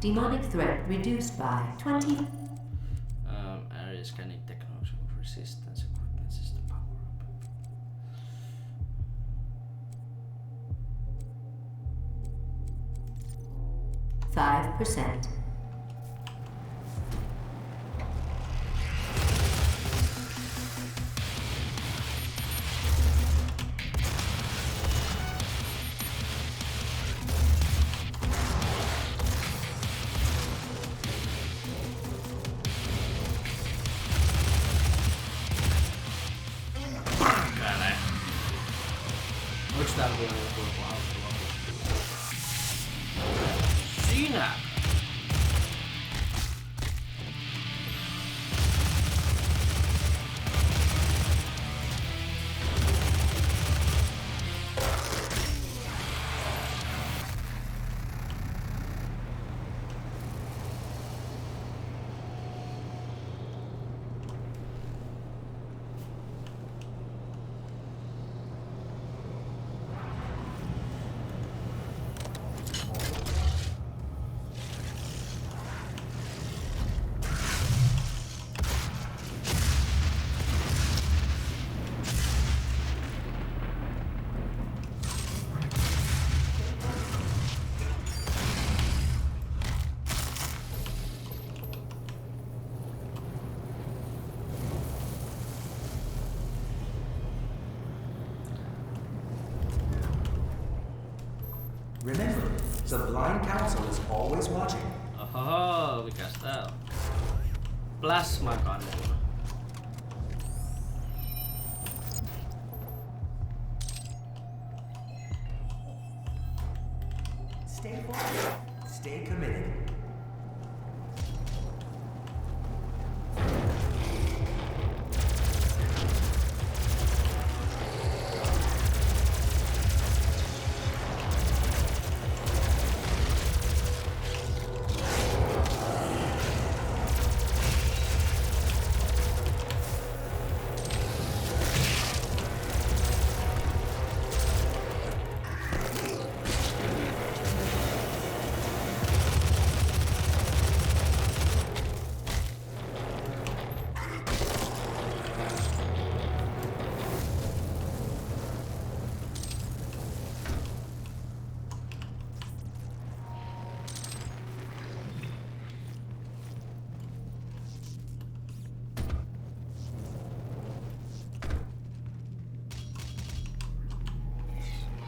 Demonic threat reduced by 20. Area scanning technology of resistance equipment system power up. 5%. Onks täällä vielä joku auto? Sinä! Remember, the blind council is always watching. Ohoho, mikäs tää on? Plasmakanula. Stay focused. Stay committed.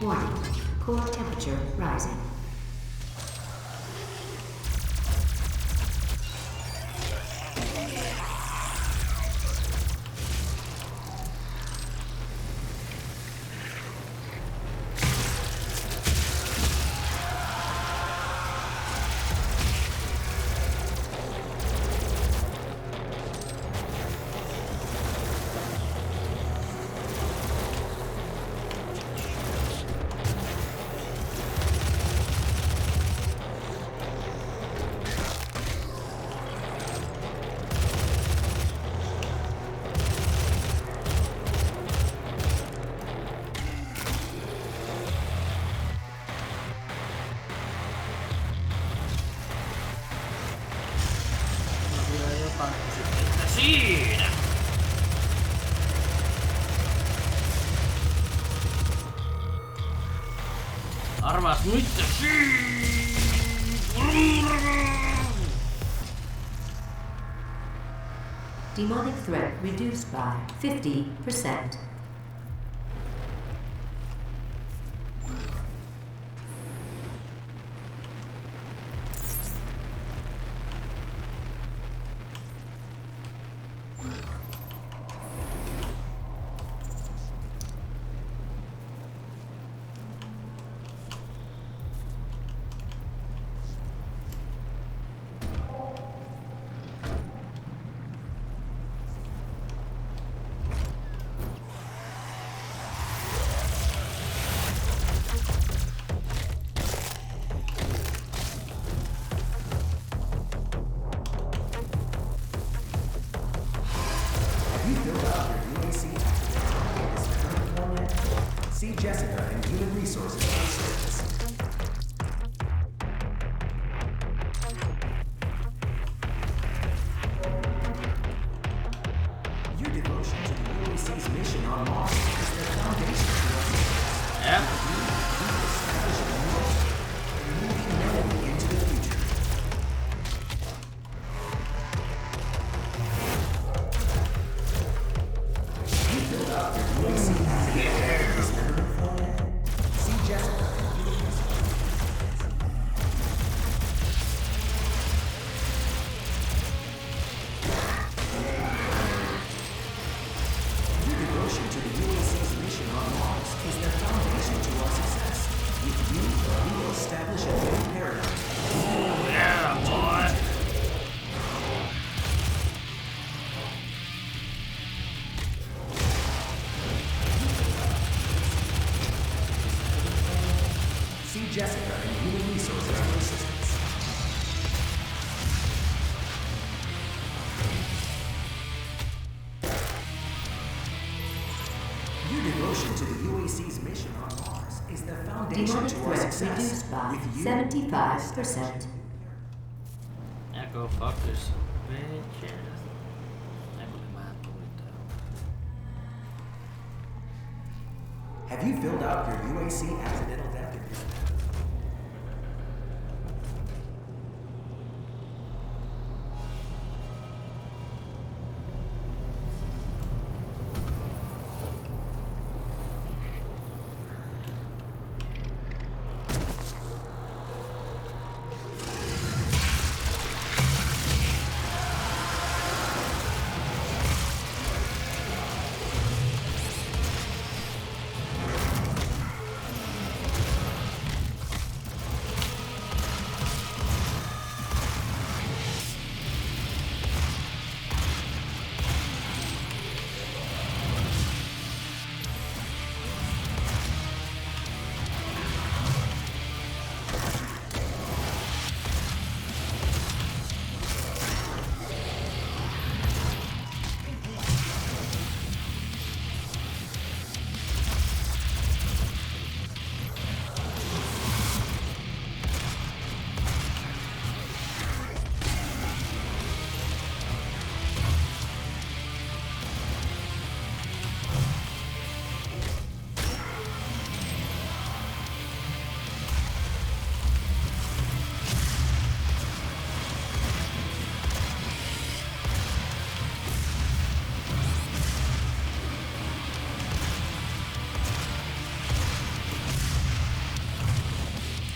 Warning, core temperature rising. Siinä! Arvaas nyt Demonic threat reduced by 50%. See Jessica in Human Resources Service. Your devotion to the UAC's mission on Mars is the foundation to our success. Yeah. Moving melody into the future. You build up your UAC activity. See Jessica. Your devotion to the UAC's mission on Mars is the foundation to our success. With you, we will establish a new paradigm. Oh, yeah, boy. See Jessica in Human Resources Assistance. Your devotion to the UAC's mission on Mars is the foundation Demonic to our threat success. reduced by With you, 75%. Yeah, go fuck this bitch. have you filled out your UAC accidental death agreement?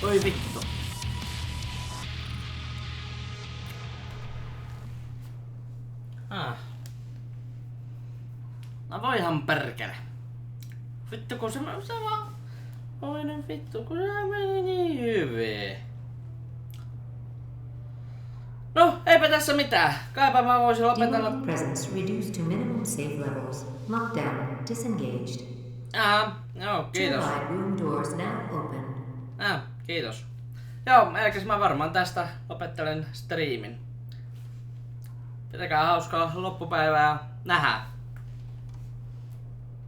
Oi vittu. No voihan perkele. Vittu kun se vaan... Oi nyt vittu kun se meni niin hyvin. No, eipä tässä mitään. Kaipa mä voisin lopetella... Presence reduced to minimum safe levels. Lockdown disengaged. Joo, kiitos. Room doors now open. Kiitos. Joo, elikkäs mä varmaan tästä lopettelen striimin. Pitäkää hauskaa loppupäivää. Nähdään.